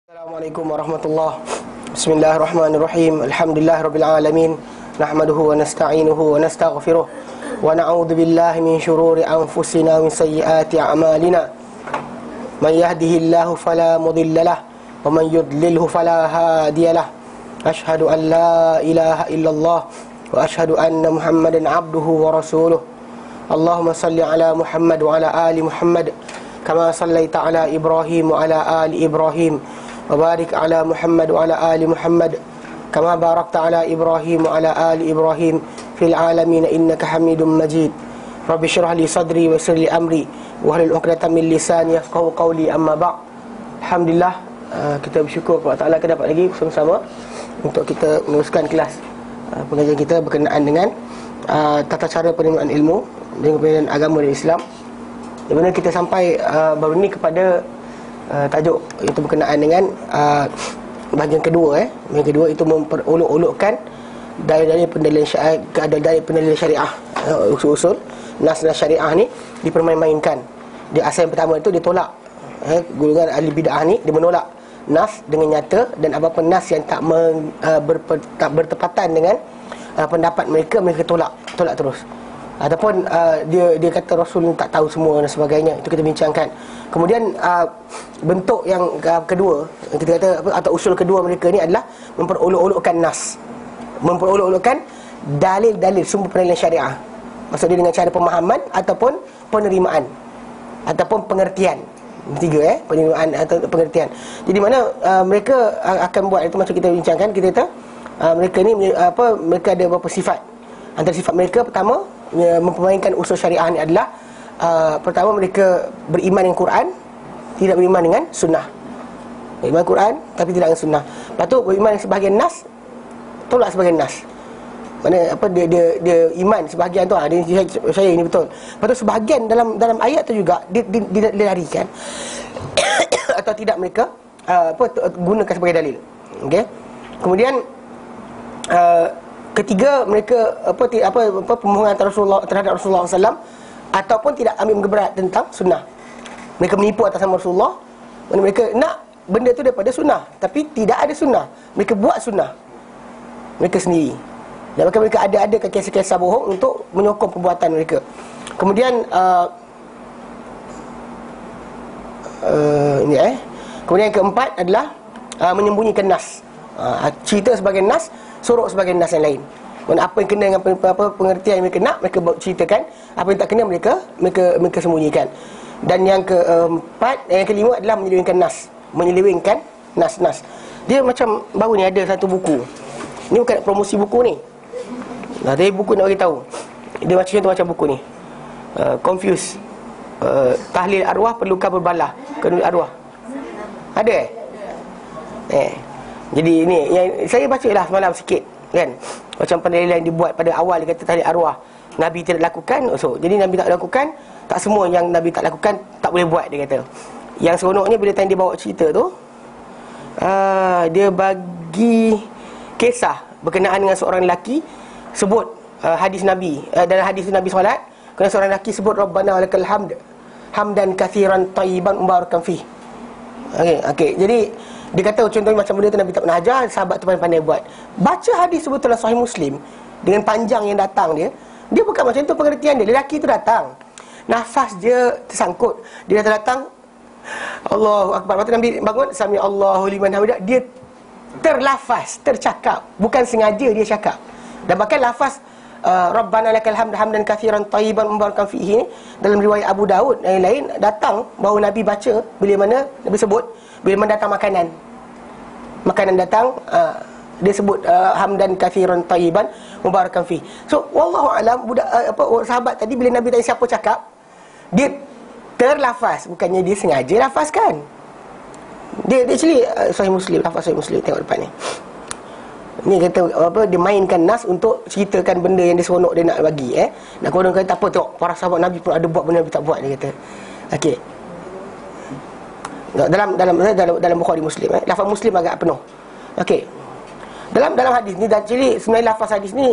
Assalamualaikum warahmatullahi. Bismillahirrahmanirrahim. Alhamdulillahirabbil alamin. Nahmaduhu wa nasta'inuhu wa nastaghfiruh wa na'udzu billahi min shururi anfusina wa min sayyiati a'malina. Man yahdihillahu fala mudilla lahu wa man yudlilhu fala hadiya lahu. Asyhadu an la ilaha illallah wa asyhadu anna Muhammadan 'abduhu wa rasuluh. Allahumma salli ala Muhammad wa ala ali Muhammad kama sallaita ala Ibrahim wa ala ali Ibrahim. وبارك على محمد وعلى آل محمد كما باركت على إبراهيم وعلى آل إبراهيم في العالمين إنك حميد مجيد. رب اشرح لي صدري ويسر لي أمري واحلل عقدة من لساني يفقهوا قولي. أما بعد. Alhamdulillah, kita bersyukur kepada Allah kita dapat lagi bersama-sama untuk kita meneruskan kelas pengajian kita berkenaan dengan tata cara penerimaan ilmu dengan penerimaan agama dan Islam, di mana kita sampai baru ni kepada tajuk itu berkenaan dengan bahagian kedua. Bahagian kedua itu memperolok-olokkan dari pendalilan syariah, usul-usul nas syariah ni dipermain-mainkan. Di asal yang pertama itu ditolak, golongan ahli bid'ah ni dia menolak nas dengan nyata, dan apa-apa nas yang tak bertepatan dengan pendapat mereka tolak terus. Ataupun dia kata Rasul tak tahu semua dan sebagainya. Itu kita bincangkan. Kemudian bentuk yang kedua, kita kata atau usul kedua mereka ni adalah memperolok-olokkan nas, memperolok-olokkan dalil-dalil sumber pendalilan syariah. Maksudnya dengan cara pemahaman ataupun penerimaan ataupun pengertian. Tiga penerimaan atau pengertian. Jadi mana mereka akan buat itu macam kita bincangkan. Kita kata mereka ni mereka ada beberapa sifat. Antara sifat mereka pertama, mempermainkan usul syariah ni adalah pertama, mereka beriman dengan Quran, tidak beriman dengan sunnah. Beriman Quran tapi tidak dengan sunnah. Lepas tu beriman dengan sebahagian nas, tolak sebahagian nas. Mana dia iman sebahagian tu, dia saya ini betul. Lepas tu sebahagian dalam ayat tu juga dia larikan atau tidak mereka gunakan sebagai dalil. Okey. Kemudian ketiga, mereka pemohongan terhadap Rasulullah SAW, ataupun tidak ambil berberat tentang sunnah. Mereka menipu atas nama Rasulullah. Mereka nak benda tu daripada sunnah, tapi tidak ada sunnah. Mereka buat sunnah mereka sendiri, dan mereka ada kisah-kisah bohong untuk menyokong perbuatan mereka. Kemudian kemudian yang keempat adalah menyembunyikan nas. Cerita sebagai nas, sorok sebagai nas yang lain. Apa yang kena dengan pengertian yang mereka nak, mereka ceritakan. Apa yang tak kena, mereka sembunyikan. Dan yang keempat, yang kelima adalah menyelewengkan nas. Dia macam baru ni ada satu buku. Ni bukan promosi buku ni. Tapi buku nak bagi tahu. Dia macam tu, macam buku ni. Confuse. Tahlil arwah perlukan berbalah. Kedua arwah. Ada jadi ni yang saya baca lah semalam sikit kan. Macam pendalilan yang dibuat pada awal, dia kata tahlil arwah Nabi tidak lakukan. Jadi Nabi tak lakukan, tak semua yang Nabi tak lakukan tak boleh buat, dia kata. Yang seronoknya bila time dia bawa cerita tu, dia bagi kisah berkenaan dengan seorang lelaki sebut hadis Nabi. Dalam hadis Nabi solat, kena seorang lelaki sebut Rabbana lakal hamd hamdan katsiran tayyiban mubarakan fih. Okey. Jadi dia kata contohnya macam benda tu Nabi tak pernah ajar, sahabat tu pandai-pandai buat. Baca hadis sebetulnya Sahih Muslim dengan panjang yang datang dia bukan macam tu pengertian dia. Lelaki tu datang, nafas dia tersangkut, dia datang Allahu Akbar. Lepas tu Nabi bangun, Sami Allahu liman hamidah. Dia terlafaz, tercakap, bukan sengaja dia cakap. Dan bahkan lafaz Rabbana lakal hamd hamdan katsiran tayyiban mubarakan fihi, dalam riwayat Abu Daud dan lain-lain datang bahawa Nabi baca bila mana Nabi sebut bila mana datang makanan datang, dia sebut hamdan katsiran tayyiban mubarakan fihi. So wallahu alam, sahabat tadi bila Nabi tanya siapa cakap, dia terlafaz, bukannya dia sengaja lafazkan. Dia actually Sahih Muslim, lafaz Sahih Muslim, tengok depan ni. Ni kata dia mainkan nas untuk ceritakan benda yang dia seronok dia nak bagi. Nak korang kata apa, tengok para sahabat Nabi pun ada buat benda Nabi tak buat, dia kata. Okey. Dalam Bukhari Muslim, lafaz Muslim agak penuh. Okey. Dalam hadis ni, jadi sebenarnya lafaz hadis ni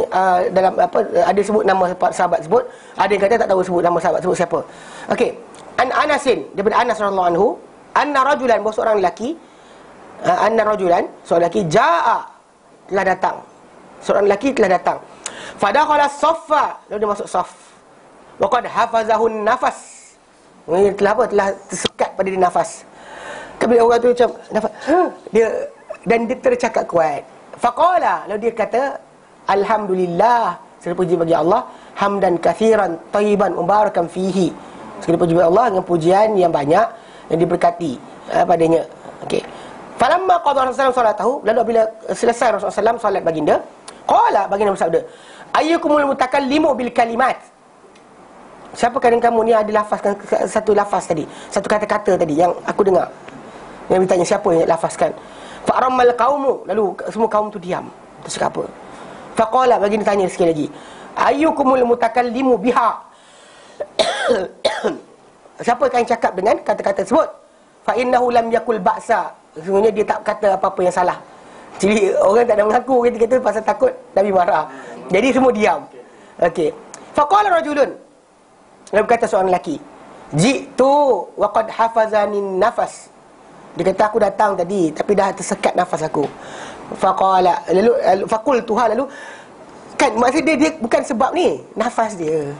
dalam ada sebut nama sahabat sebut, ada yang kata tak tahu sebut nama sahabat sebut siapa. Okey. Anasin, daripada Anas radhiyallahu anhu, anna rajulan, bahawa seorang lelaki anna rajulan, seorang lelaki, jaa, telah datang. Seorang lelaki telah datang. Fadakhala saffa, lalu dia masuk saf. Wa qad hafazahun nafas. Ini telah apa? Telah tersekat pada dia nafas. Kemudian orang tu macam nafas, dia, dan dia tercakap kuat. Faqala, lalu dia kata, alhamdulillah, segala puji bagi Allah, hamdan kathiran tayyiban mubarakan fihi. Segala puji bagi Allah dengan pujian yang banyak yang diberkati padanya. Okey. Falamma qada Rasulullah salatahu, lalu bila selesai Rasulullah SAW solat baginda, qala, baginda bersabda, ayyukumul mutakallimu bil kalimat. Siapakah dengan kamu ni ada lafazkan satu lafaz tadi, satu kata-kata tadi yang aku dengar. Yang bertanya siapa yang lafazkan. Fa'aramal qaumu, lalu semua kaum tu diam. Terus cakap apa? Faqala, baginda tanya sekali lagi, ayyukumul mutakallimu biha. Siapakah yang cakap dengan kata-kata tersebut? Fa innahu lam yakul ba'sa. Sesungguhnya dia tak kata apa-apa yang salah. Jadi orang tak ada mengaku kata pasal takut Nabi marah. Jadi semua diam. Okey. Faqala rajulun, lalu berkata seorang lelaki, jitu wa qad hafazani nafas. Dia kata aku datang tadi tapi dah tersekat nafas aku. Faqala, lalu faqultuha, lalu kan maksud dia bukan sebab ni nafas dia.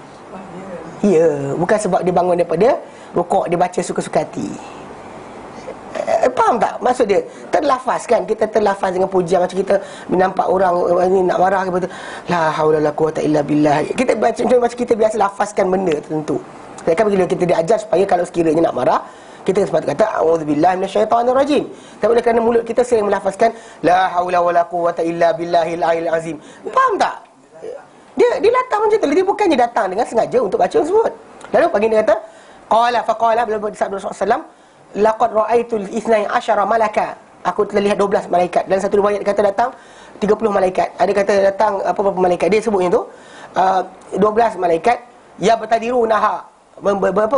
Ya, bukan sebab dia bangun daripada rukuk dia baca suka-suka hati. Faham tak? Maksud dia terlafaz kan, kita terlafaz dengan pujian macam kita nampak orang ni nak marah ke betul. La haula la quwata illa billah. Kita baca macam kita biasa lafazkan benda tertentu. Kan bila kita diajar supaya kalau sekiranya nak marah, kita sepatutnya kata a'udzubillahi minasyaitonir rajim. Tapi oleh kerana mulut kita sering melafazkan la haula wala quwata illa billahil aliyil azim. Faham tak? Dia datang macam tu. Dia bukannya datang dengan sengaja untuk baca tersebut. Lalu baginda kata, faqala, bila bersabda Rasulullah SAW, laqad ra'aitul ithnai asyara malaka. Aku telah lihat 12 malaikat. Dalam satu riwayat kata datang 30 malaikat. Ada kata datang apa-apa malaikat. Dia sebutnya tu 12 malaikat ya bertadirunaha,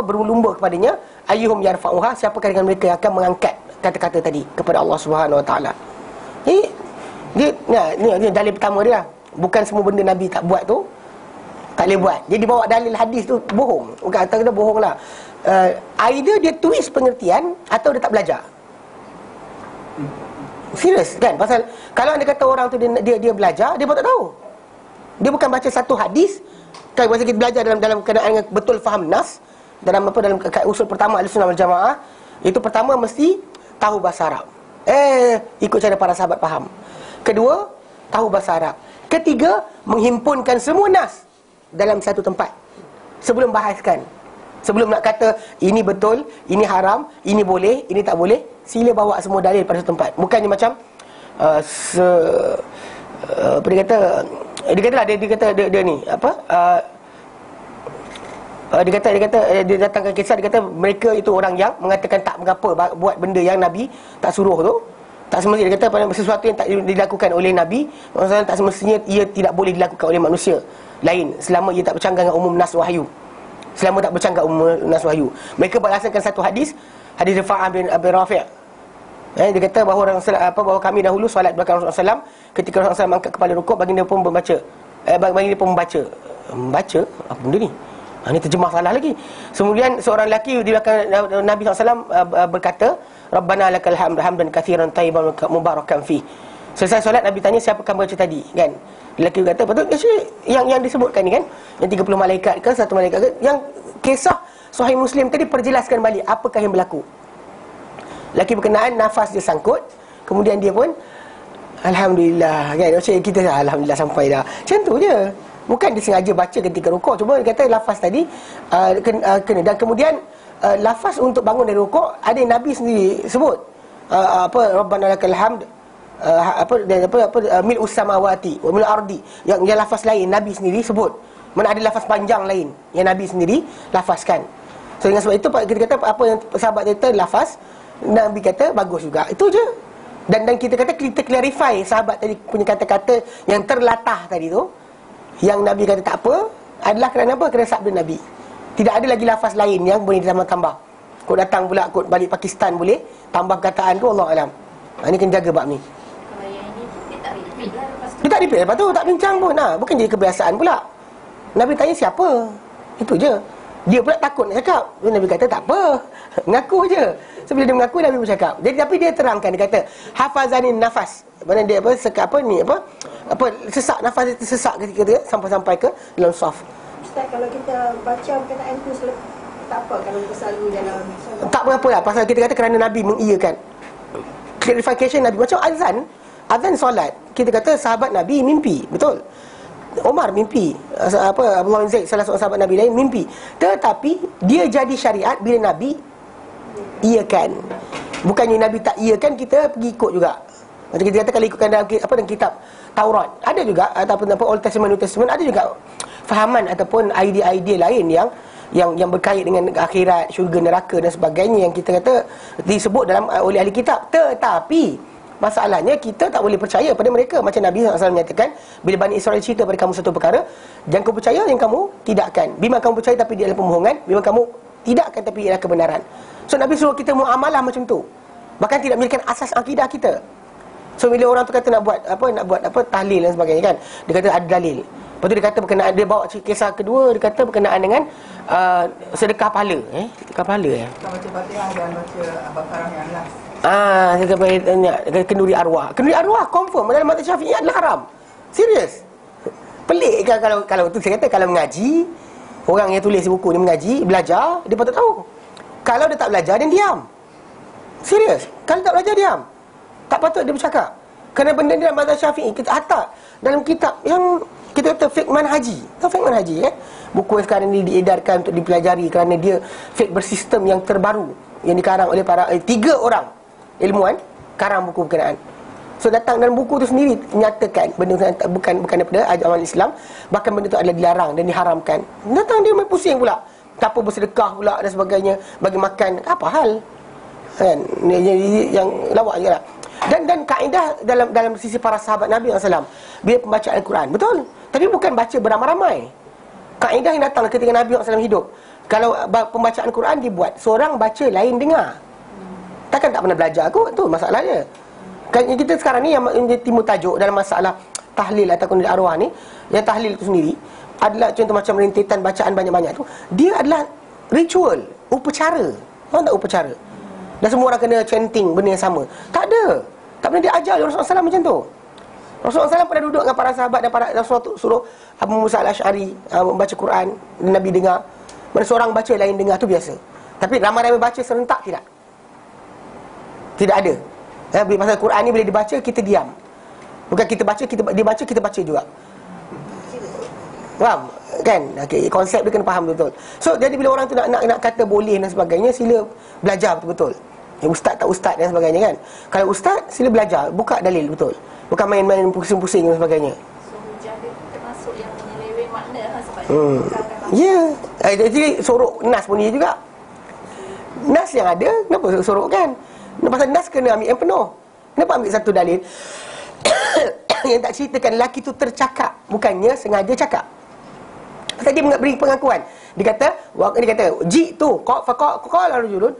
berlumba kepadanya, ayyuhum yarfa'uha, siapakah dengan mereka yang akan mengangkat kata-kata tadi kepada Allah Subhanahu Wa Taala. Ni dalil pertama dia. Bukan semua benda Nabi tak buat tu tak boleh buat. Jadi bawa dalil hadis tu bohong. Bukan kata kita bohong lah. Either dia twist pengertian atau dia tak belajar. Serius kan? Pasal kalau anda kata orang tu dia belajar, dia pun tak tahu. Dia bukan baca satu hadis. Kan masa kita belajar dalam keadaan betul faham nas, dalam usul pertama Ahlussunnah wal Jamaah, itu pertama mesti tahu bahasa Arab. Ikut cara para sahabat faham. Kedua, tahu bahasa Arab. Ketiga, menghimpunkan semua nas dalam satu tempat sebelum bahaskan. Sebelum nak kata ini betul, ini haram, ini boleh, ini tak boleh, sila bawa semua dalil pada satu tempat. Bukannya macam apa dia kata? Dia kata dia ni apa? Dia datangkan kisah, dia kata mereka itu orang yang mengatakan tak mengapa buat benda yang Nabi tak suruh tu. Tak semestinya, dia kata pada sesuatu yang tak dilakukan oleh Nabi, maksudnya tak semestinya ia tidak boleh dilakukan oleh manusia lain selama ia tak bercanggah dengan umum nas wahyu. Selama tak bercanggah umum nas wahyu. Mereka berdasarkan satu hadis Rifa'ah bin Abi Rafi'. Dia kata bahawa bahawa kami dahulu solat belakang Rasulullah SAW, ketika Rasulullah SAW angkat kepala rukuk, baginda pun membaca. Baginda pun membaca. Membaca? Apa benda ni? Ini terjemah salah lagi. Kemudian seorang lelaki di belakang Nabi SAW berkata, Rabbana lakal hamd hamdan katsiran tayyiban mubarakan fi. Selesai solat, Nabi tanya siapa kamu baca tadi, kan? Lelaki kata, betul, yang disebutkan ni kan, yang 30 malaikat ke, satu malaikat ke, yang kisah Sahih Muslim tadi perjelaskan balik apakah yang berlaku. Lelaki berkenaan nafas dia sangkut, kemudian dia pun alhamdulillah, kan? Macam kita alhamdulillah sampai dah. Macam tu je. Bukan dia sengaja baca ketika rukuk. Cuma dia kata lafaz tadi kena. Dan kemudian lafaz untuk bangun dari rukuk ada yang Nabi sendiri sebut. Rabbana lakal hamd mil'us samawati wa mil'ul ardi. Yang lafaz lain Nabi sendiri sebut. Mana ada lafaz panjang lain yang Nabi sendiri lafazkan. So dengan sebab itu kita kata apa yang sahabat kata lafaz, Nabi kata bagus juga. Itu je. Dan kita kata kita clarify sahabat tadi punya kata-kata yang terlatah tadi tu, yang Nabi kata tak apa, adalah kerana apa? Kerana sabda Nabi. Tidak ada lagi lafaz lain yang boleh ditambah-tambah. Kau datang pula, kau balik Pakistan boleh tambah perkataan tu, Allah alam. Ini kena jaga bab ni. Kalau yang ini dia tak repeat lah lepas tu. Dia tak repeat, lepas tu tak bincang pun. Bukan jadi kebiasaan pula. Nabi tanya siapa, itu je. Dia pula takut nak cakap. Nabi kata tak apa, mengaku je. So bila dia mengaku, Nabi bercakap. Jadi tapi dia terangkan, dia kata hafazanin nafas. Mana dia sesak nafas dia tersesak ketika dia sampai ke dalam saf. Ustaz, kalau kita baca berkenaan tu tak apa kalau kita selalu dalam solat? Tak berapa lah, pasal kita kata kerana Nabi mengiyakan. Clarification Nabi macam azan solat. Kita kata sahabat Nabi mimpi, betul. Omar mimpi, Abdullah bin Zaid salah seorang sahabat Nabi lain mimpi. Tetapi dia jadi syariat bila Nabi iakan. Bukannya Nabi tak iakan, kita pergi ikut juga. Macam kita kata kalau ikutkan dalam kitab Taurat, ada juga ataupun Old Testament, New Testament, ada juga fahaman ataupun idea-idea lain yang berkait dengan akhirat, syurga, neraka dan sebagainya yang kita kata disebut dalam oleh ahli kitab. Tetapi masalahnya kita tak boleh percaya pada mereka. Macam Nabi SAW menyatakan, bila Bani Israel cerita pada kamu satu perkara, jangan kamu percaya yang kamu tidakkan. Bimbang kamu percaya tapi dia adalah pembohongan, bimbang kamu tidakkan tapi dia adalah kebenaran. So Nabi suruh kita muamalah macam tu, bahkan tidak menjadikan asas akidah kita. So bila orang tu kata nak buat tahlil dan sebagainya kan, dia kata ada dalil. Lepas tu dia kata berkenaan, dia bawa kisah kedua, dia kata berkenaan dengan sedekah pahala. Sedekah pahala Kita baca Fatihah dan baca Al-Baqarah yang last. Saya tanya kenduri arwah. Kenduri arwah confirm dalam mazhab Syafi'i adalah haram. Serius. Pelik kan kalau tu saya kata kalau mengaji, orang yang tulis buku ni mengaji, belajar, dia patut tahu. Kalau dia tak belajar, dia diam. Serius. Kalau tak belajar, diam. Tak patut dia bercakap. Kerana benda ni dalam mazhab Syafi'i, kita hatta dalam kitab yang kita kata fiqh manhaji. Tahu fiqh manhaji buku yang sekarang ni diedarkan untuk dipelajari kerana dia fiqh bersistem yang terbaru yang dikarang oleh para 3 orang ilmuwan karang buku berkenaan. So datang dalam buku tu sendiri nyatakan benda bukan daripada ajaran Islam, bahkan benda tu adalah dilarang dan diharamkan. Datang dia main pusing pula, tak apa bersedekah pula dan sebagainya, bagi makan, apa hal kan, yang lawak je lah. Dan kaedah dalam sisi para sahabat Nabi SAW bila pembacaan Al-Quran, betul, tapi bukan baca beramai-ramai. Kaedah yang datang ketika Nabi SAW hidup, kalau pembacaan Quran dibuat, seorang baca, lain dengar. Takkan tak pernah belajar kot, tu masalahnya. Kan kita sekarang ni yang timbul tajuk dalam masalah tahlil ataupun arwah ni, yang tahlil tu sendiri adalah contoh macam rentetan bacaan banyak-banyak tu, dia adalah ritual, upacara. Faham tak upacara? Dan semua orang kena chanting benda yang sama. Tak ada. Tak pernah diajar oleh Rasulullah SAW macam tu. Rasulullah SAW pernah duduk dengan para sahabat dan para Rasulullah suruh Abu Musa al-Ash'ari membaca Quran, dan Nabi dengar. Mana seorang baca, lain dengar, tu biasa. Tapi ramai-ramai baca serentak, tidak. Tidak ada. Pasal Quran ni bila dibaca, kita diam. Bukan kita baca, dia baca, kita baca juga. Faham? Kan? Okay, konsep dia kena faham betul. So, jadi bila orang tu nak kata boleh dan sebagainya, sila belajar betul-betul. Ustaz tak ustaz dan sebagainya kan. Kalau ustaz, sila belajar, buka dalil betul. Bukan main-main pusing-pusing dan sebagainya. So hujah dia termasuk yang menyeleweng makna sebab ya. Jadi sorok nas pun dia juga. Nas yang ada, kenapa sorok kan? Pasal nas kena ambil yang penuh. Kenapa ambil satu dalil yang tak ceritakan lelaki tu tercakap, bukannya sengaja cakap. Pasal dia beri pengakuan. Dia kata jitu qala rajulun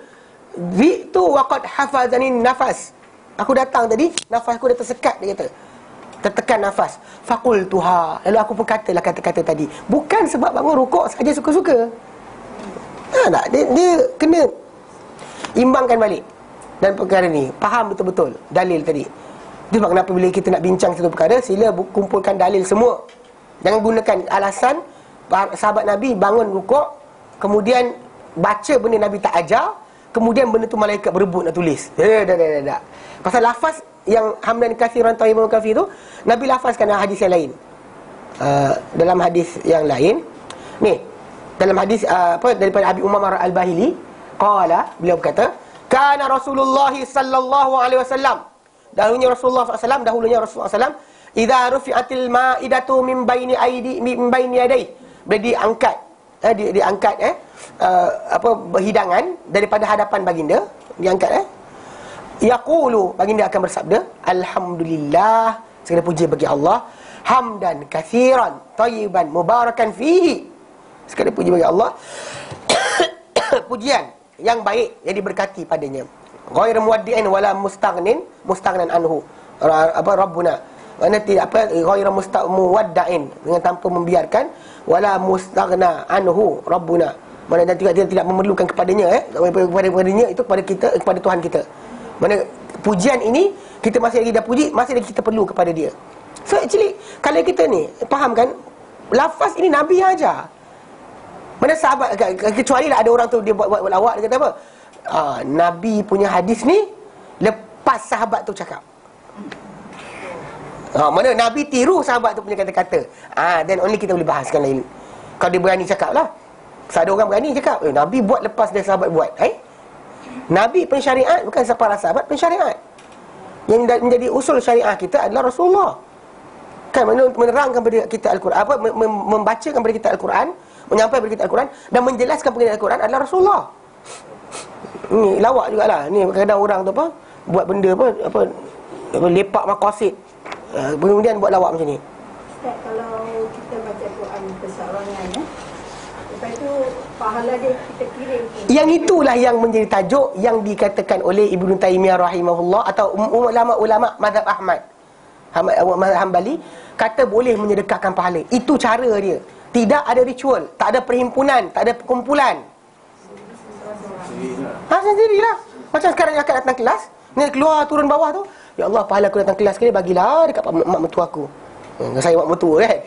jitu waqad hafazanin nafas. Aku datang tadi, nafas aku dah tersekat, dia kata. Tertekan nafas. Faqultuha. Lalu aku berkatalah kata-kata tadi. Bukan sebab bangun rukuk saja suka-suka. Tak, dia kena imbangkan balik dan perkara ni. Faham betul-betul dalil tadi. Itu sebab kenapa bila kita nak bincang satu perkara, sila kumpulkan dalil semua. Jangan gunakan alasan sahabat Nabi bangun rukuk, kemudian baca benda Nabi tak ajar, kemudian benda tu malaikat berebut nak tulis. Tak. Pasal lafaz yang hamdan kathiran thayyiban kafi tu, Nabi lafazkan dalam hadis yang lain. Dalam hadis yang lain ni, dalam hadis daripada Abi Umamah Al-Bahili, qala, beliau berkata, kana Rasulullah sallallahu alaihi wasallam, dahulunya Rasulullah SAW, idza rufi'atil ma'idatu min baini yadayhi, bila diangkat hidangan daripada hadapan baginda, diangkat yaqulu, baginda akan bersabda, alhamdulillah, segala puji bagi Allah, hamdan katsiran thayyiban mubarakan fihi, segala puji bagi Allah pujian yang baik yang diberkati padanya, ghairu muwaddi'in wala mustaghnan anhu rabbuna, mana tidak ghairu muwadda'in, dengan tanpa membiarkan, wala mustaghna anhu rabbuna, Mana dan kita tidak memerlukan kepadanya kepadanya itu kepada kita, kepada Tuhan kita. Mana pujian ini kita masih lagi dah puji, masih lagi kita perlu kepada dia. So actually kalau kita ni faham kan, lafaz ini Nabi yang ajar. Mana sahabat, kecuali lah ada orang tu dia buat lawak, dia kata apa, Nabi punya hadis ni lepas sahabat tu cakap. Mana Nabi tiru sahabat tu punya kata-kata, then only kita boleh bahaskan lain. Kalau dia berani cakap lah. Ada orang berani cakap, Nabi buat lepas dia sahabat buat. Nabi pensyariat, bukan para sahabat pensyariat. Yang menjadi usul syariah kita adalah Rasulullah. Kan menerangkan kepada kita Al-Quran, membacakan kepada kita Al-Quran, menyampaikan kepada kita Al-Quran dan menjelaskan kepada kita Al-Quran adalah Rasulullah. Ni lawak jugalah. Ni kadang-kadang orang tu apa, buat benda apa lepak maqasid, kemudian buat lawak macam ni. Ustaz, kalau kita baca Quran berseorangan, lepas itu pahala dia kita kirim. Yang itulah yang menjadi tajuk yang dikatakan oleh Ibnu Taimiyah rahimahullah atau ulama-ulama mazhab Ahmad Hanbali kata boleh menyedekahkan pahala. Itu cara dia. Tidak ada ritual, tak ada perhimpunan, tak ada perkumpulan. Sendirilah. Macam sekarang yang akan datang kelas, ni keluar turun bawah tu, ya Allah, pahala aku datang kelas sekali bagilah dekat mak mentua aku. Saya mak mentua kan.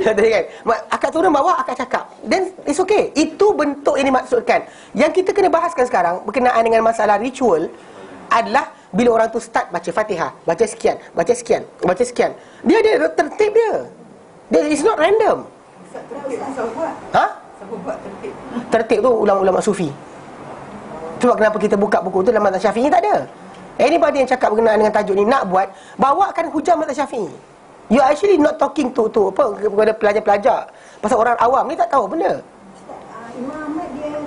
Kan? Akak turun bawah, akak cakap. Then it's okay. Itu bentuk yang dimaksudkan. Yang kita kena bahaskan sekarang berkenaan dengan masalah ritual adalah bila orang tu start baca Fatihah, baca sekian, baca sekian, baca sekian. Dia ada tertib dia. It's not random. Siapa buat tertib? Tertib tu ulama-ulama sufi. Sebab kenapa kita buka buku tu dalam mazhab Syafi'i tak ada. Anybody yang cakap berkenaan dengan tajuk ni nak buat, bawakan hujah mazhab Syafi'i. You actually not talking to kepada pelajar-pelajar. Pasal orang awam ni tak tahu benda. Imam Ahmad dia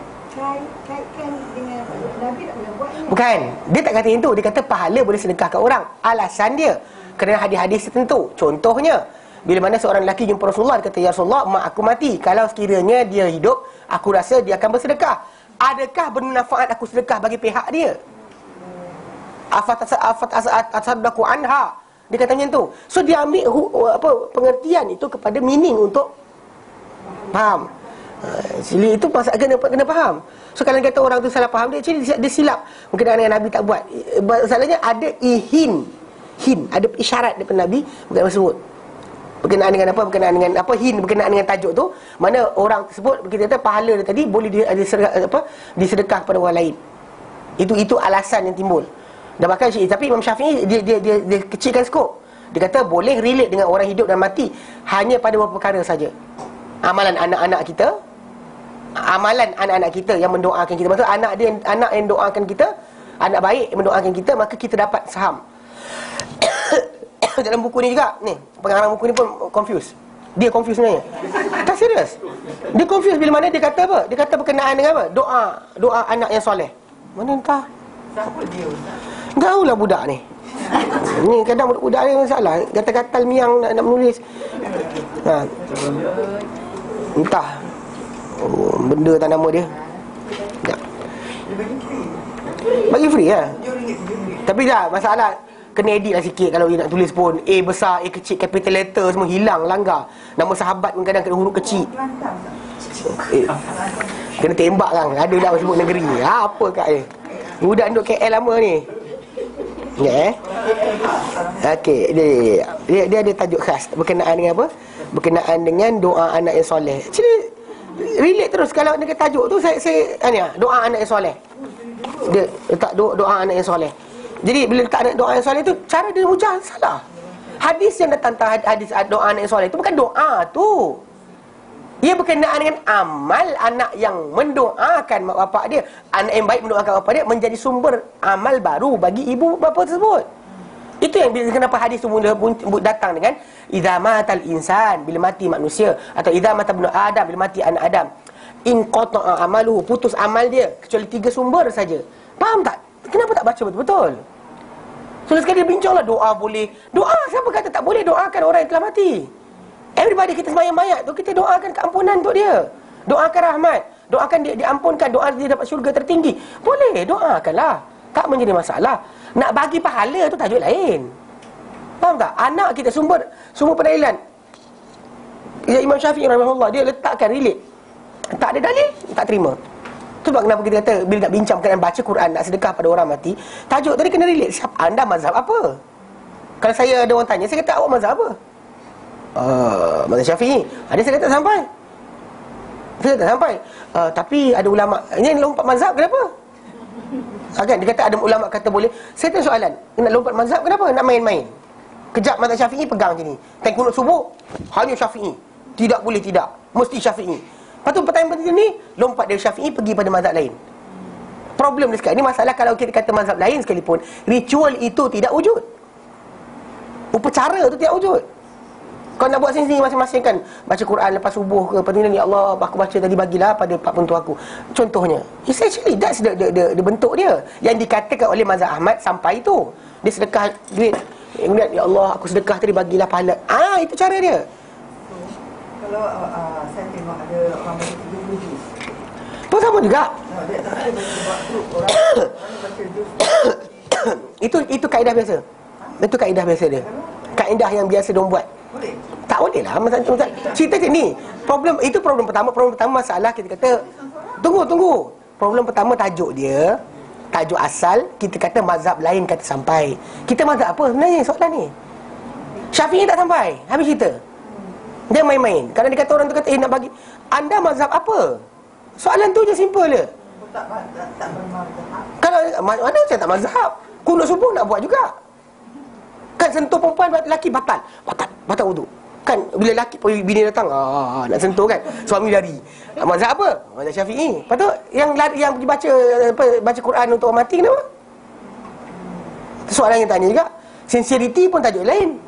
kaitkan dengan Nabi tak pernah buat ni. Bukan, dia tak kata itu. Dia kata pahala boleh sedekahkan orang. Alasan dia kerana hadis-hadis tertentu. Contohnya, bila mana seorang lelaki jumpa Rasulullah, dia kata, ya Rasulullah, mak aku mati. Kalau sekiranya dia hidup, aku rasa dia akan bersedekah. Adakah bermanfaat aku sedekah bagi pihak dia? Afat asadaqu anha. Dia kata macam tu. So dia ambil pengertian itu kepada meaning untuk faham. Jadi itu kena faham. So kalau kata orang tu salah faham, dia silap. Mungkin dengan Nabi tak buat. Masalahnya ada hin, ada isyarat daripada Nabi bukan sebut. Berkenaan dengan apa? Berkenaan dengan apa? Berkenaan dengan tajuk tu, mana orang tersebut kita kata pahala dia tadi boleh disedekah kepada orang lain. Itu alasan yang timbul. Dan bahkan tapi Imam Syafi'i dia kecilkan skop. Dia kata boleh relate dengan orang hidup dan mati hanya pada beberapa perkara saja. Amalan anak-anak kita yang mendoakan kita. Maksud anak yang doakan kita, anak baik yang mendoakan kita, maka kita dapat saham. Dalam buku ni juga, ni pengarang buku ni pun confused. Dia confused sebenarnya. Tak serius. Dia confused bila mana dia kata apa? Dia kata berkenaan dengan apa? Doa anak yang soleh. Mana entah. Siapa dia Ustaz? Tahulah budak ni. Ni kadang budak ni masalah. Gatal-gatal miang nak menulis. Entah. Benda tak nama dia. Tak. Bagi free lah. Tapi dah masalah kena edit lah sikit. Kalau dia nak tulis pun A besar, A kecil, capital letter semua hilang, langgar. Nama sahabat pun kadang kena huruf kecil. Kena tembak kan. Ada lah sebut negeri. Apa kat dia? Budak duduk KL lama ni. Ya, okey, dia ada tajuk khas berkenaan dengan apa? Berkenaan dengan doa anak yang soleh. Actually relate terus kalau dengan tajuk tu saya doa anak yang soleh. Dia letak doa anak yang soleh. Jadi bila letak doa yang soleh tu, cara dia hujah salah. Hadis yang datang hadis doa anak yang soleh tu bukan doa tu. Ia berkenaan dengan amal anak yang mendoakan mak bapak dia. Anak yang baik mendoakan bapak dia menjadi sumber amal baru bagi ibu bapa tersebut. Itu yang kenapa hadis tu mula datang dengan idza matal insan, bila mati manusia, atau idza mata ibnu adam, bila mati anak Adam, in qata'a amaluhu, putus amal dia kecuali 3 sumber saja. Faham tak? Kenapa tak baca betul-betul? So sekali dia bincanglah doa boleh. Doa siapa kata tak boleh doakan orang yang telah mati? Everybody kita sembahyang mayat tu, kita doakan keampunan untuk dia. Doakan rahmat, doakan dia diampunkan, doa dia dapat syurga tertinggi. Boleh, doakanlah. Tak menjadi masalah. Nak bagi pahala tu tajuk lain. Faham tak? Anak kita sumber pendalilan. Imam Syafi'i rahimahullah dia letakkan relate. Tak ada dalil, tak terima. Sebab kenapa kita kata bila nak bincang berkenaan baca Quran, nak sedekah pada orang mati, tajuk tadi kena relate. Siapa anda, mazhab apa? Kalau saya ada orang tanya, saya kata awak mazhab apa? Mazhab Syafi'i. Ada saya kata tak sampai. Saya tak sampai. Tapi ada ulama, ini lompat mazhab kenapa? Kan dia kata ada ulama kata boleh. Saya tanya soalan, nak lompat mazhab kenapa? Nak main-main. Kejap mazhab Syafi'i pegang macam ni. Time kunut subuh hanya Syafi'i. Tidak boleh tidak. Mesti Syafi'i. Lepas tu pertanyaan penting ni, lompat dari Syafi'i pergi pada mazhab lain. Problem dia sekarang ni, masalah kalau kita kata mazhab lain sekalipun, ritual itu tidak wujud. Upacara tu tidak wujud. Kau nak buat sendiri masing-masing kan, baca Quran lepas subuh ke, lepas tu ni, ya Allah aku baca tadi, bagilah pada pak pentu aku. Contohnya, it's actually that's the bentuk dia yang dikatakan oleh mazhab Ahmad sampai tu. Dia sedekah duit, kemudian ya Allah aku sedekah tadi, bagilah pahala. Itu cara dia. Kalau saya tengok ada orang baca 30 juz. Pun sama juga. Dia tak ada buat grup orang baca juz. Itu kaedah biasa. Itu kaedah biasa dia. Kaedah yang biasa diorang buat. Boleh? Tak boleh lah. Cerita macam ni. Problem pertama masalah kita kata, tunggu. Problem pertama tajuk dia, tajuk asal, kita kata mazhab lain kata sampai. Kita mazhab apa sebenarnya soalan ni? Syafi'i tak sampai. Habis cerita. Dia main-main. Kalau dia kata orang tu kata, nak bagi, anda mazhab apa? Soalan tu je simple je. Tak bermazhab. Kalau mana saya tak mazhab, kunut subuh nak buat juga. Kan sentuh perempuan lelaki batal wudu. Kan bila lelaki bini datang, nak sentuh kan, suami lari. Mazhab apa? Mazhab Syafi'i. Lepas tu yang pergi baca Quran untuk orang mati kenapa? Soalan yang tanya juga. Sincerity pun tajuk lain.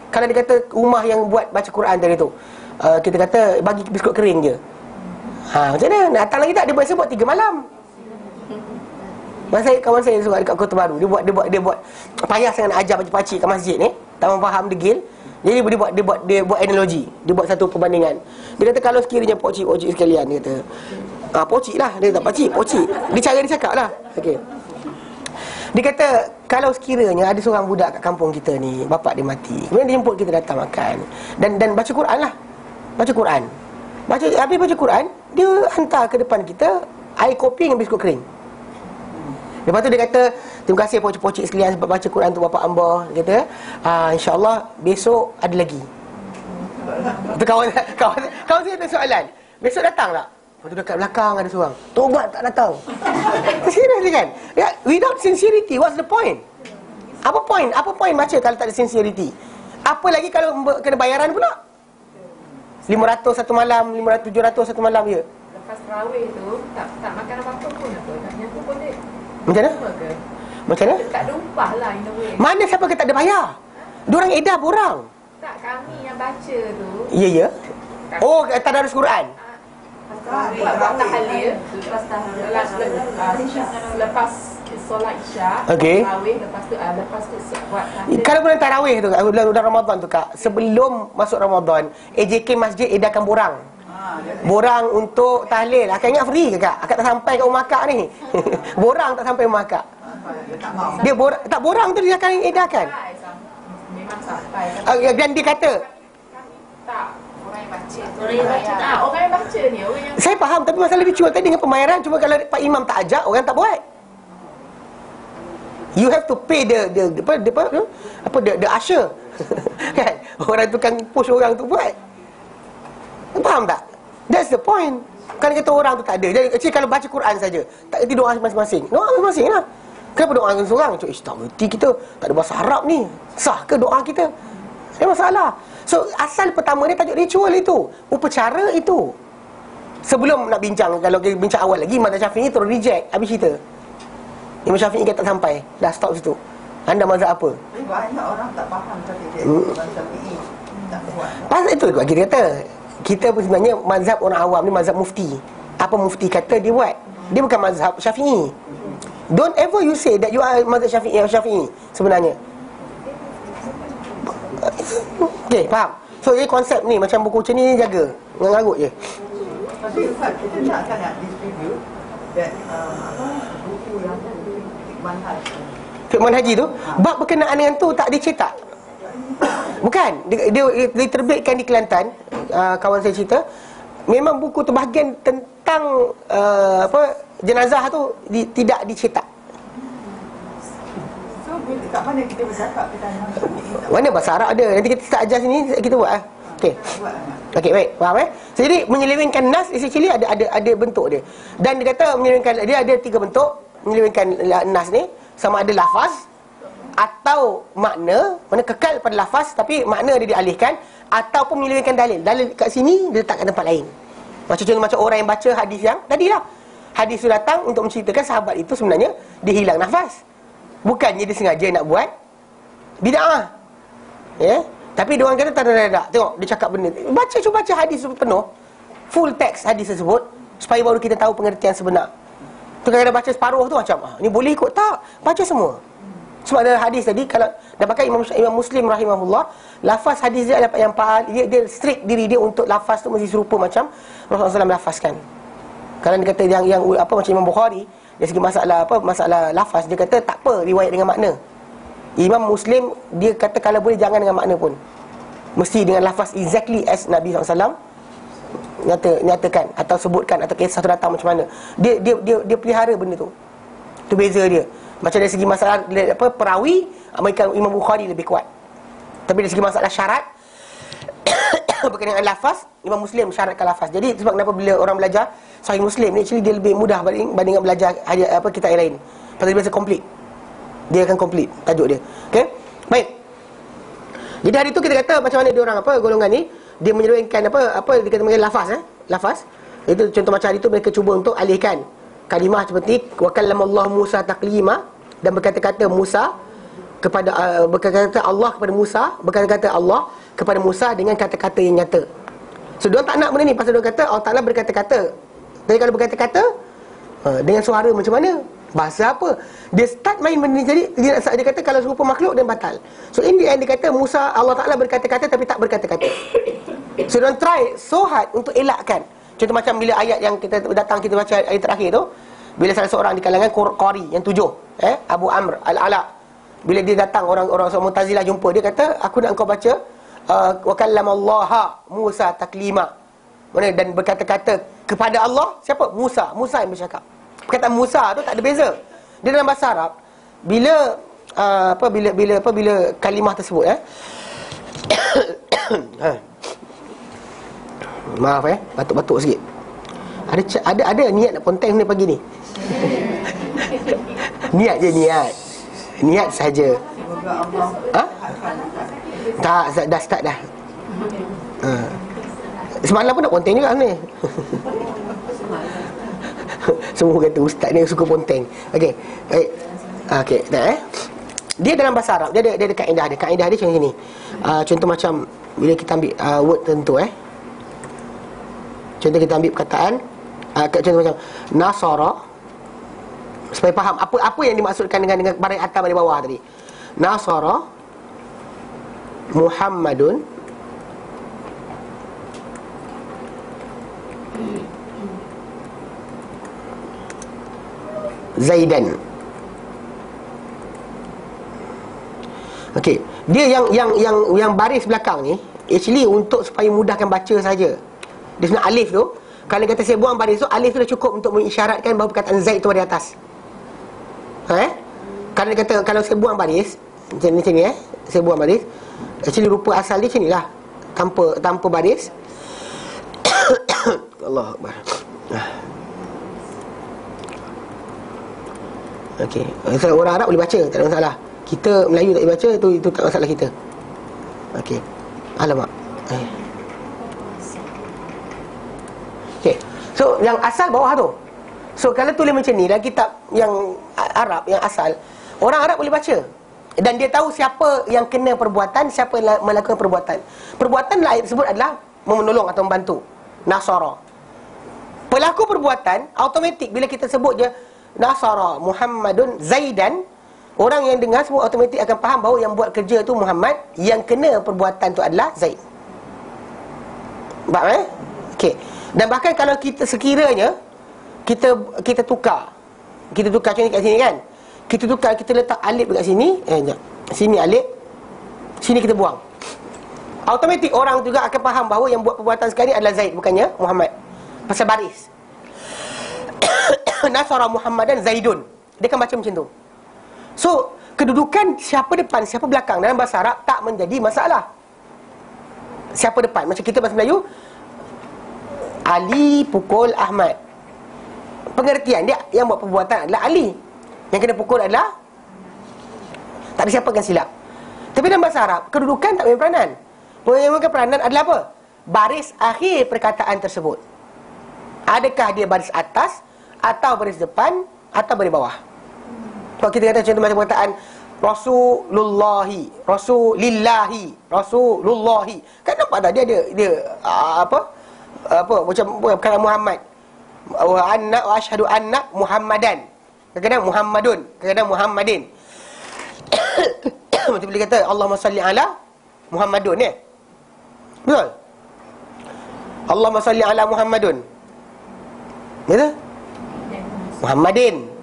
Kalau dia kata rumah yang buat baca Quran tadi tu, kita kata bagi biskut kering je. Macam mana? Nak datang lagi tak? Dia biasa buat 3 malam. Kawan saya suka dekat Kota Baru, dia buat payah sangat nak ajar pakcik kat masjid ni, tak faham degil. Jadi dia buat analogi, dia buat satu perbandingan. Dia kata kalau sekiranya pakcik sekalian, dia kata pakcik lah, dia tak pakcik. Dia cara dia cakap lah. Okey. Dia kata kalau sekiranya ada seorang budak kat kampung kita ni, bapak dia mati, kemudian dia jemput kita datang makan dan baca Quran lah. Habis baca Quran, dia hantar ke depan kita air kopi dengan biskut kering. Lepas tu dia kata, terima kasih pocik-pocik sekalian sebab baca Quran tu bapak hamba. Dia kata, insya-Allah besok ada lagi. Tu kawan saya ada soalan. Besok datang tak? Lepas tu dekat belakang ada seorang, tobat tak datang. Serius kan? Ya, without sincerity, what's the point? Apa point baca kalau tak ada sincerity? Apa lagi kalau kena bayaran pula? 500 satu malam, 700 satu malam je. Lepas tarawih tu tak makan apa-apa pun apa. Yang tu boleh. Macam mana? Macam mana? Tak ada upah lah in a way. Mana siapa kata tak ada bayar? Diorang edar borang. Tak, kami yang baca tu. Ya. Oh, tadarus Quran. Buat tahlil. Lepas solat Isyak, Okey. tarawih, lepas tu buat tahlil. Kalau bulan tarawih tu, bulan Ramadan tu kak, sebelum masuk Ramadan, AJK masjid edarkan borang. Borang untuk tahlil. Akak ingat free ke kak? Akak tak sampai kat rumah akak ni. Borang tak sampai rumah akak. Dia borang tu dia akan edarkan. Memang sampai. Dan dia kata, Tak, orang yang baca. Orang yang baca ni, orang yang saya faham, tapi masalah ritual tadi dengan pembayaran, cuma kalau Pak Imam tak ajak, orang tak buat. You have to pay the usher. Kan? Orang tukang push orang tu buat. Faham tak? That's the point. Kalau kata orang tu tak ada. Jadi actually kalau baca Quran saja, tak erti doa masing-masing. Doa masing-masing lah. Kenapa doa seorang? Tak erti kita, tak ada bahasa Arab ni. Sah ke doa kita? Ada masalah. So asal pertama dia tajuk ritual itu, upacara itu. Sebelum nak bincang, kalau kita bincang awal lagi, mazhab Syafi'i terus reject. Habis cerita Imam Syafi'i kata tak sampai. Dah stop situ. Anda mazhab apa? Banyak orang tak faham tadi dia mazhab Syafi'i tak buat. Pasal itu kita kata, kita pun sebenarnya mazhab orang awam ni mazhab mufti. Apa mufti kata dia buat. Dia bukan mazhab Syafi'i. Don't ever you say that you are mazhab Syafi'i sebenarnya. Okay, faham? So ini konsep ni, macam buku macam ni jaga, ngarut je. Tapi Ustaz, kita nak distribute that buku yang manhaj. Fiqh Haji tu, bab berkenaan dengan tu tak dicetak. Bukan, dia diterbitkan di Kelantan. Kawan saya cerita, memang buku tu bahagian tentang jenazah tu tidak dicetak. So, kat mana kita bercakap kita nak Mana bahasa Arab ada. Nanti kita start ajar sini, kita buat Okey. Okey, baik. Faham So, jadi menyelewengkan nas essentially ada bentuk dia. Dan dia kata menyelewengkan dia ada 3 bentuk. Menyelewengkan nas ni, sama ada lafaz atau makna, mana kekal pada lafaz tapi makna dia dialihkan, ataupun menyelewengkan dalil. Dalil kat sini dia letak kat tempat lain. Macam orang yang baca hadis yang tadilah. Hadis tu datang untuk menceritakan sahabat itu sebenarnya dia hilang nafas. Bukannya dia sengaja nak buat bid'ah. Ya. Tapi dia orang kata tak. Tengok dia cakap benda. Cuba baca hadis penuh, full text hadis tersebut, supaya baru kita tahu pengertian sebenar. Tu kadang-kadang baca separuh tu macam ni boleh ikut tak? Baca semua. Sebab ada hadis tadi, kalau dah pakai Imam Muslim rahimahullah, lafaz hadis dia yang dia strict diri dia untuk lafaz tu mesti serupa macam Rasulullah SAW lafazkan. Kalau dia kata yang macam Imam Bukhari, dari segi masalah lafaz, dia kata tak apa riwayat dengan makna. Imam Muslim dia kata kalau boleh jangan dengan makna pun, mesti dengan lafaz exactly as Nabi SAW nyatakan atau sebutkan, atau kisah tu datang macam mana. Dia pelihara benda tu. Tu beza dia. Macam dari segi masalah perawi, Imam Bukhari lebih kuat. Tapi dari segi masalah syarat berkenaan lafaz, Imam Muslim syaratkan lafaz. Jadi sebab kenapa bila orang belajar Sahih Muslim ni, actually dia lebih mudah banding belajar kitab yang lain. Pasal dia biasa complete. Dia akan complete tajuk dia. Okey? Baik. Jadi hari tu kita kata macam mana dia orang golongan ni dia menyelewengkan dia kata mengenai lafaz. Itu contoh macam hari tu mereka cuba untuk alihkan kalimah seperti wa kallamallahu Musa taklima, dan berkata-kata Musa kepada berkata-kata Allah kepada Musa, berkata-kata Allah kepada Musa dengan kata-kata yang nyata. So dia tak nak benda ni pasal dia kata Allah Taala berkata-kata. Jadi kalau berkata-kata dengan suara macam mana? Bahasa apa? Dia start main benda ni, jadi dia kata kalau serupa makhluk dia batal. So in the end dia kata Musa, Allah Taala berkata-kata tapi tak berkata-kata. So dia try so hard untuk elakkan. Contoh macam bila ayat yang kita baca ayat terakhir tu, bila salah seorang di kalangan Qari yang 7, Abu Amr Al-Ala, bila dia datang orang Mu'tazilah jumpa, dia kata aku nak engkau baca wa kallamallaha Musa taklima. Mana dan berkata-kata kepada Allah siapa? Musa yang bercakap. Perkataan Musa tu tak ada beza. Dia dalam bahasa Arab bila bila kalimah tersebut maaf batuk-batuk sikit. Ada niat nak ponteng ni pagi ni. Niat saja. Tak, dah start dah. Semalam pun nak ponteng juga ni. Semua kata ustaz ni suka ponteng. Okey. Baik. Okey, dah Dia dalam bahasa Arab, dia ada kaedah dia. Kaedah dia macam ni. Contoh macam bila kita ambil word tentu contoh kita ambil perkataan contoh macam nasara, supaya faham apa yang dimaksudkan dengan baris atas baris bawah tadi. Nasara Muhammadun Zaidan. Okey, dia yang baris belakang ni actually untuk supaya mudahkan baca saja. Dia sebenarnya alif tu, kalau kata saya buang baris tu, alif tu dah cukup untuk mengisyaratkan bahawa perkataan Zaid tu ada atas. Kalau dia kata kalau saya buang baris macam ni saya buang baris, actually rupa asal dia macam nilah, tanpa baris. Allah Akbar. Okey, orang Arab boleh baca, tak ada masalah. Kita Melayu tak boleh baca, itu tak masalah kita. Okey. Alamak. Okey. So yang asal bawah tu. So kalau tulis macam ni dalam kitab yang Arab yang asal, orang Arab boleh baca. Dan dia tahu siapa yang kena perbuatan, siapa yang melakukan perbuatan. Perbuatan ayat tersebut adalah menolong atau membantu. Nasara. Pelaku perbuatan automatik bila kita sebut je Nasara Muhammadun Zaidan, orang yang dengar semua automatik akan faham bahawa yang buat kerja tu Muhammad, yang kena perbuatan tu adalah Zaid. Faham Okey. Dan bahkan kalau kita sekiranya kita tukar contoh kat sini kan, kita tukar, kita letak alif dekat sini, sini alif, sini kita buang. automatik orang juga akan faham bahawa yang buat perbuatan sekarang ni adalah Zaid, bukannya Muhammad. Pasal baris. Nasara Muhammadan Zaidun. Dia kan baca macam tu. So, kedudukan siapa depan, siapa belakang dalam bahasa Arab tak menjadi masalah. Siapa depan, macam kita bahasa Melayu, Ali pukul Ahmad. Pengertian dia yang buat perbuatan adalah Ali, yang kena pukul adalah, tak ada siapa akan silap. Tapi dalam bahasa Arab, kedudukan tak main peranan. Yang main peranan adalah apa? Baris akhir perkataan tersebut. Adakah dia baris atas, atau baris depan, atau baris bawah. Kalau kita kata contoh macam perkataan Rasulullahi, Rasulillahi, Rasulullahi, kan nampak tak dia apa macam perkataan Muhammad, wa asyhadu anna Muhammadan, kadang-kadang Muhammadun, kadang-kadang Muhammadin. Macam boleh kata Allahumma salli ala Muhammadun, betul? Allahumma salli ala Muhammadun, betul? Muhammadin.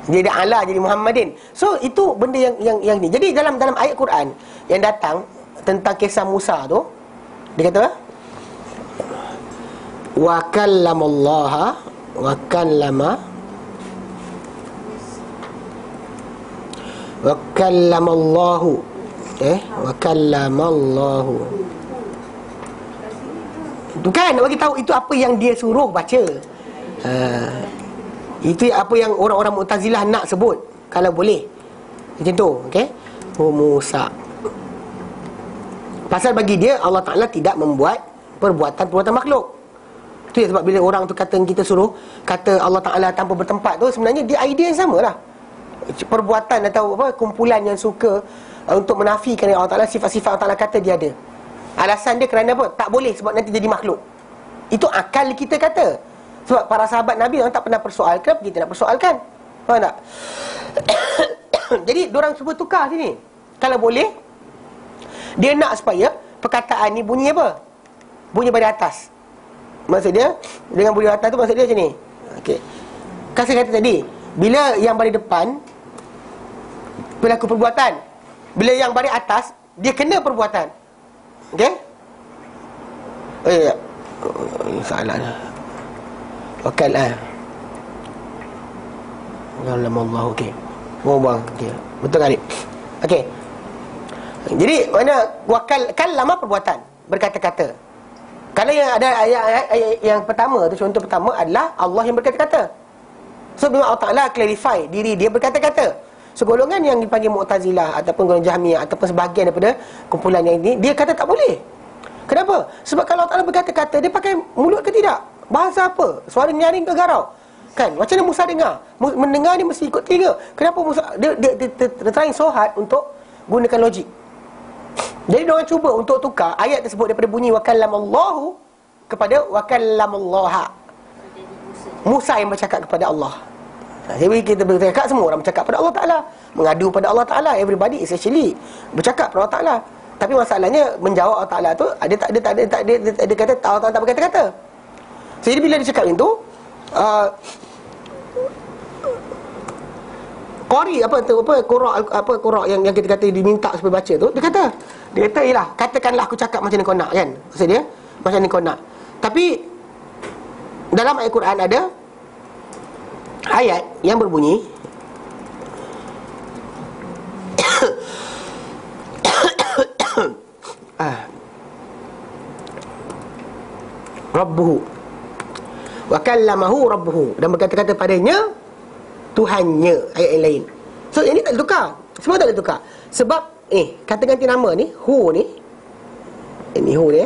Dia ada ala jadi Muhammadin. So itu benda yang ni. Jadi dalam ayat Quran yang datang tentang kisah Musa tu, dia kata wa kallamallaha wa kallamallahu wa kallamallahu. Itu kan nak bagi tahu itu apa yang dia suruh baca. Itu apa yang orang-orang Mu'tazilah nak sebut, kalau boleh macam tu, okey. Musa, pasal bagi dia Allah Ta'ala tidak membuat perbuatan makhluk. Itu sebab bila orang tu kata kita suruh kata Allah Ta'ala tanpa bertempat tu, sebenarnya dia idea yang sama lah. Perbuatan atau apa, kumpulan yang suka untuk menafikan Allah Ta'ala, sifat-sifat Allah Ta'ala kata dia ada. Alasan dia kerana apa? Tak boleh, sebab nanti jadi makhluk. Itu akal kita kata. Sebab para sahabat Nabi orang tak pernah persoalkan, kenapa kita nak persoalkan? Faham tak? Jadi diorang cuba tukar sini. Kalau boleh, dia nak supaya perkataan ni bunyi apa? Bunyi pada atas. Maksud dia, dengan bunyi atas tu maksud dia macam ni. Okey. Kan saya kata tadi, bila yang baris depan pelaku perbuatan, bila yang baris atas dia kena perbuatan. Okey? Salah dah. Wakal Allah, okey. Buang. Okey. Betul kali. Okey. Jadi mana wakal lama perbuatan, berkata-kata. Kalau yang ada ayat yang pertama tu, contoh pertama adalah Allah yang berkata-kata. So bila Allah Ta'ala clarify diri dia berkata-kata. So golongan yang dipanggil Mu'tazilah ataupun golongan Jahmiyah ataupun sebahagian daripada kumpulan yang ini, dia kata tak boleh. Kenapa? Sebab kalau Allah Ta'ala berkata-kata, dia pakai mulut ke tidak? Bahasa apa? Suara nyaring ke garau? Kan? Macam mana Musa dengar? Mendengar dia mesti ikut telinga. Kenapa Musa dia trying so hard untuk gunakan logik. Jadi diorang cuba untuk tukar ayat tersebut daripada bunyi wa kallamallahu kepada wa kallamallaha. Musa yang bercakap kepada Allah. Jadi kita bercakap, semua orang bercakap pada Allah Ta'ala, mengadu pada Allah Ta'ala. Everybody is actually bercakap pada Allah Ta'ala. Tapi masalahnya menjawab Allah Ta'ala tu ada kata Allah Ta'ala tak berkata-kata. Jadi bila dia cakap itu, qari qura yang kita kata diminta supaya baca tu, dia kata ialah katakanlah aku cakap macam ni kau nak, kan? Maksud dia macam ni kau nak. Tapi dalam ayat Quran ada ayat yang berbunyi Rabbuhu wa kallamahu Rabbuhu, dan berkata-kata padanya Tuhannya, ayat yang lain. So ini tak boleh tukar. Semua tak boleh tukar. Sebab kata ganti nama ni, hu ni, ini hu ni,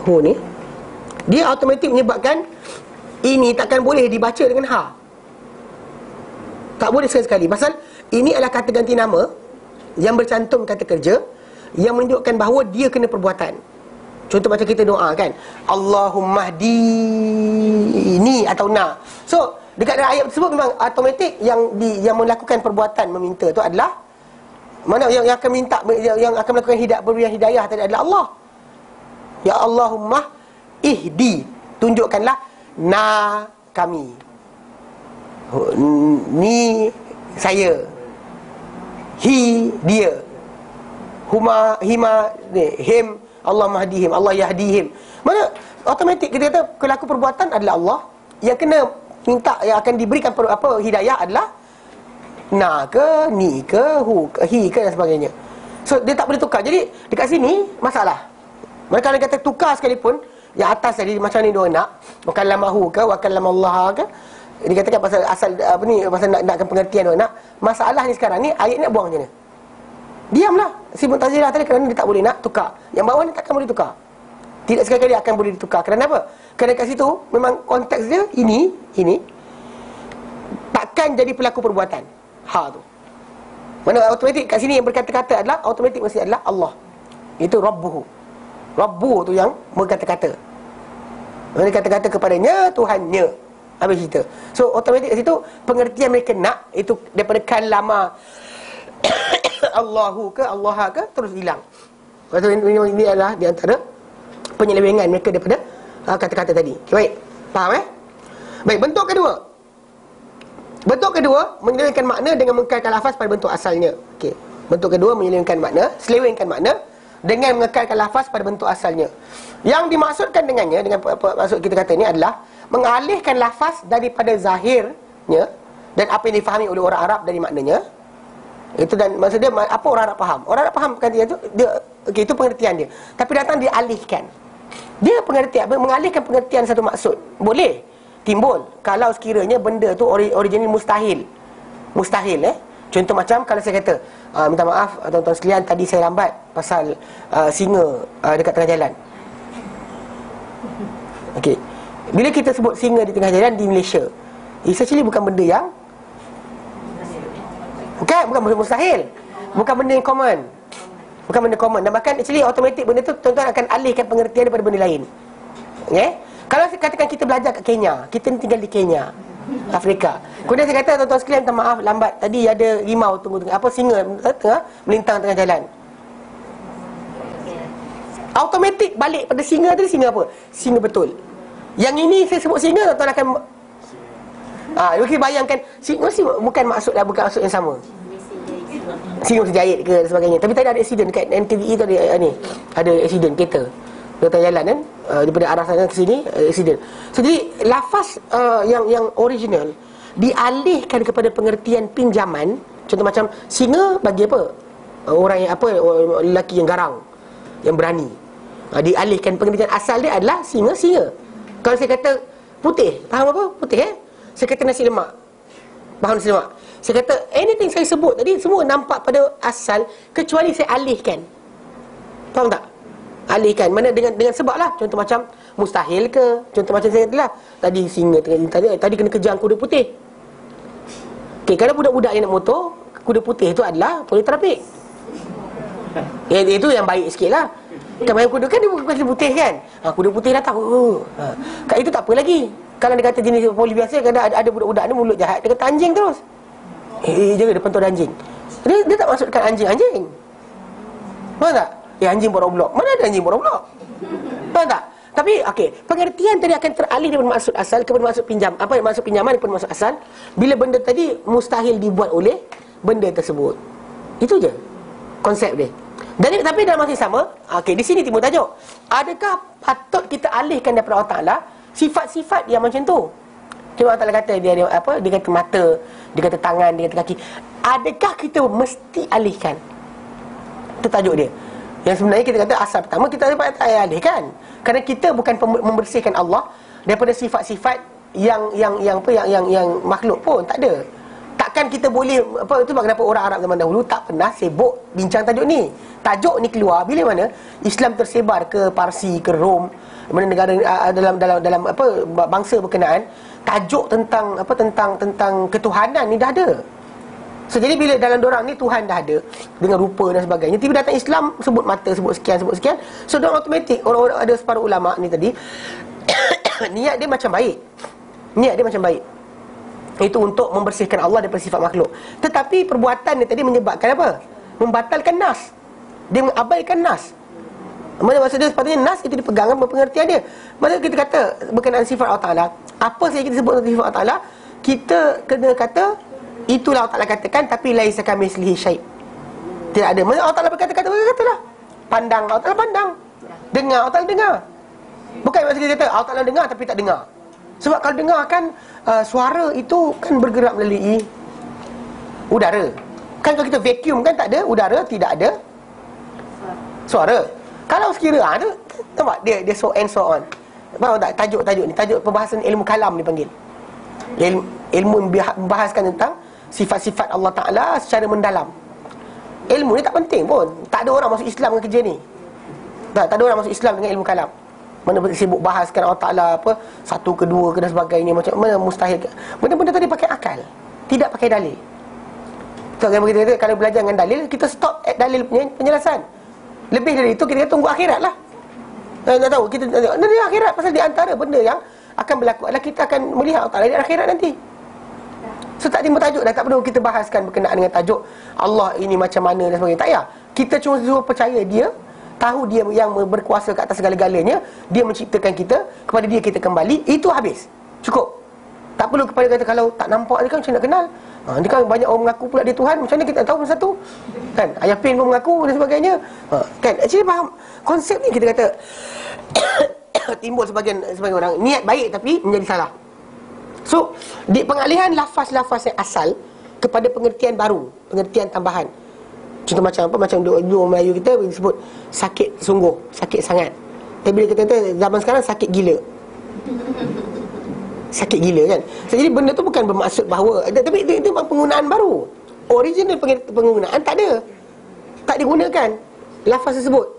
hu ni, dia automatik menyebabkan ini takkan boleh dibaca dengan ha. Tak boleh sekali-sekali. Pasal ini adalah kata ganti nama yang bercantum kata kerja, yang menunjukkan bahawa dia kena perbuatan. Contoh macam kita doa, kan, Allahumma hdini atau na. So dekat dalam ayat tersebut memang automatik yang melakukan perbuatan meminta tu adalah mana yang akan minta, yang akan melakukan berikan hidayah tadi adalah Allah. Ya Allahumma ihdi, tunjukkanlah na kami, ni saya, hi dia. huma, hima, him, Allah mahdihim, Allah yahdihim. Mana automatik kita kata pelaku perbuatan adalah Allah. Yang kena minta, yang akan diberikan hidayah adalah na ke, ni ke, hu ke, hi ke dan sebagainya. So dia tak boleh tukar. Jadi dekat sini masalah. Mereka kalau kata tukar sekalipun, yang atas tadi macam ni dia nak wakallamahu ke wakallamallaha ke, dikatakan pasal asal apa ni, pasal nakkan pengertian dia nak. Masalah ni sekarang ni ayat ni nak buang macam mana? Diamlah. Si Mu'tazilah tadi kerana dia tak boleh nak tukar. Yang bawah ni takkan boleh tukar. Tidak sekali-kali akan boleh ditukar. Kerana apa? Kerana kat situ memang konteks dia ini takkan jadi pelaku perbuatan. Ha tu. Mana automatik kat sini yang berkata-kata adalah automatik mesti adalah Allah. Itu Rabbuhu. Rabbu tu yang berkata-kata. Mana kata-kata kepadanya Tuhannya. Habis cerita. So automatik kat situ pengertian mereka nak itu daripada kalama Allahu ke Allah ke terus hilang. Lepas tu ini adalah di antara penyelewengan mereka daripada kata-kata tadi. Okay, baik. Faham Baik, bentuk kedua. Bentuk kedua menyelewengkan makna dengan mengekalkan lafaz pada bentuk asalnya. Okey. Bentuk kedua menyelewengkan makna, selewengkan makna dengan mengekalkan lafaz pada bentuk asalnya. Yang dimaksudkan dengannya, dengan maksud kita kata ini adalah mengalihkan lafaz daripada zahirnya dan apa yang difahami oleh orang Arab dari maknanya. Itu dan maksud dia apa orang Arab faham. Orang Arab faham perkataan itu dia okey, itu pengertian dia. Tapi datang dialihkan. Dia pengertian mengalihkan pengertian satu maksud. Boleh timbul kalau sekiranya benda tu original mustahil. Mustahil Contoh macam kalau saya kata minta maaf tuan-tuan sekalian, tadi saya lambat pasal singa dekat tengah jalan. Okey. Bila kita sebut singa di tengah jalan di Malaysia, actually bukan benda yang bukan benda mustahil. Bukan benda yang common. Bukan benda common. Dan bahkan actually automatik benda tu tuan-tuan akan alihkan pengertian daripada benda lain. Kalau katakan kita belajar kat Kenya, kita ni tinggal di Kenya, Afrika. Kemudian saya kata tuan-tuan sekalian minta maaf lambat, tadi ada rimau tunggu singa tengah melintang tengah jalan. Automatik balik pada singa tadi, singa apa? Singa betul. Yang ini saya sebut singa, tuan-tuan akan mungkin bayangkan singa bukan maksud yang sama. Singa mesti jahit ke dan sebagainya. Tapi tadi ada accident dekat NTVE tu, ada accident kereta tengah jalan kan, daripada arah sana ke sini accident. So jadi lafaz yang original dialihkan kepada pengertian pinjaman. Contoh macam singa bagi apa? Orang yang lelaki yang garang, yang berani. Dialihkan pengertian asal dia adalah singa. Kalau saya kata putih, faham apa? Putih Saya kata nasi lemak, faham nasi lemak. Saya kata anything saya sebut tadi semua nampak pada asal kecuali saya alihkan. Faham tak? Alihkan. Mana dengan sebab lah. Contoh macam mustahil ke, contoh macam saya katalah tadi singa tadi kena kejar kuda putih. Okey, kalau budak-budak yang nak motor, kuda putih itu adalah politrafik. Itu yang baik sikit lah. Kan main kuda kan dia bukan putih kan. Kuda putih datang. Kat itu tak apa lagi. Kalau dia kata jenis poli biasa, kadang ada budak-budak ni mulut jahat, dia kata anjing terus. Jaga depan tu ada anjing. Dia tak maksudkan anjing. Faham tak? Anjing buat Roblox. Mana ada anjing buat Roblox? Faham tak? Tapi okey, pengertian tadi akan teralih daripada maksud asal kepada maksud pinjam. Apa maksud pinjaman kepada maksud asal bila benda tadi mustahil dibuat oleh benda tersebut. Itu je konsep dia. Dan tapi dalam masa yang sama, okey, di sini timbul tajuk. Adakah patut kita alihkan daripada Allah Taala sifat-sifat yang macam tu? Cuma Allah Taala kata dia kata mata, dia kata tangan, dia kata kaki. Adakah kita mesti alihkan? Itu tajuk dia. Yang sebenarnya kita kata asal pertama kita dapat alihkan. Kerana kita bukan membersihkan Allah daripada sifat-sifat yang makhluk pun, tak ada. Takkan kita boleh itu kenapa orang Arab zaman dahulu tak pernah sibuk bincang tajuk ni. Tajuk ni keluar bila mana Islam tersebar ke Parsi, ke Rom, mana negara dalam bangsa berkenaan, tajuk tentang ketuhanan ni dah ada. So jadi bila dalam dorang ni Tuhan dah ada dengan rupa dan sebagainya, tiba datang Islam sebut mata, sebut sekian. So dorang automatik, orang-orang ada separuh ulama ni tadi niat dia macam baik. Itu untuk membersihkan Allah daripada sifat makhluk. Tetapi perbuatan dia tadi menyebabkan apa? Membatalkan nas. Dia mengabaikan nas. Maksud dia sepatutnya nas itu dipegang dengan pengertian dia. Maksud kita kata berkenaan sifat Allah Ta'ala, apa saja kita sebut tentang sifat Allah Ta'ala, kita kena kata itulah Allah Ta'ala katakan, tapi laisa kamitslihi syai'. Tidak ada. Maksudnya Allah Ta'ala berkata-kata lah. Pandang, Allah Ta'ala pandang. Dengar, Allah Ta'ala dengar. Bukan maksud kita kata Allah Ta'ala dengar tapi tak dengar. Sebab kalau dengar kan suara itu kan bergerak melalui udara. Kan kalau kita vacuum kan tak ada udara, tidak ada suara. Kalau sekiranya tu, nampak dia so and so on. Faham tak tajuk-tajuk ni? Tajuk perbahasan ilmu kalam dipanggil. Ilmu membahaskan tentang sifat-sifat Allah Ta'ala secara mendalam. Ilmu ni tak penting pun. Tak ada orang masuk Islam dengan kerja ni. Tak ada orang masuk Islam dengan ilmu kalam. Mana sibuk bahaskan Allah Ta'ala apa, satu kedua ke dan sebagainya, macam mana mustahil. Benda-benda tadi pakai akal, tidak pakai dalil. So, kita kata, kalau belajar dengan dalil, kita stop at dalil punya penjelasan. Lebih dari itu, kita tunggu akhirat lah. Tak tahu, kita nanti akhirat. Pasal di antara benda yang akan berlaku adalah kita akan melihat Allah Ta'ala di akhirat nanti. So tak timbul tajuk dah, tak perlu kita bahaskan berkenaan dengan tajuk Allah ini macam mana dan sebagainya. Tak payah. Kita cuma suruh percaya dia, tahu dia yang berkuasa ke atas segala-galanya, dia menciptakan kita, kepada dia kita kembali, itu habis. Cukup. Tak perlu kepada kata kalau tak nampak dia kan macam nak kenal. Dia kan banyak orang mengaku pula dia Tuhan, macam mana kita tahu masa tu? Kan Ayah Pin pun mengaku dan sebagainya. Kan actually faham konsep ni, kita kata timbul sebagian orang niat baik tapi menjadi salah. So, di pengalihan lafaz-lafaz yang asal kepada pengertian baru, pengertian tambahan. Contoh macam apa? Macam dua Melayu kita disebut sakit sungguh, sakit sangat. Tapi bila kita kata zaman sekarang sakit gila. Sakit gila kan. So, jadi benda tu bukan bermaksud bahawa, tapi itu penggunaan baru. Original penggunaan tak ada. Tak digunakan lafaz tersebut.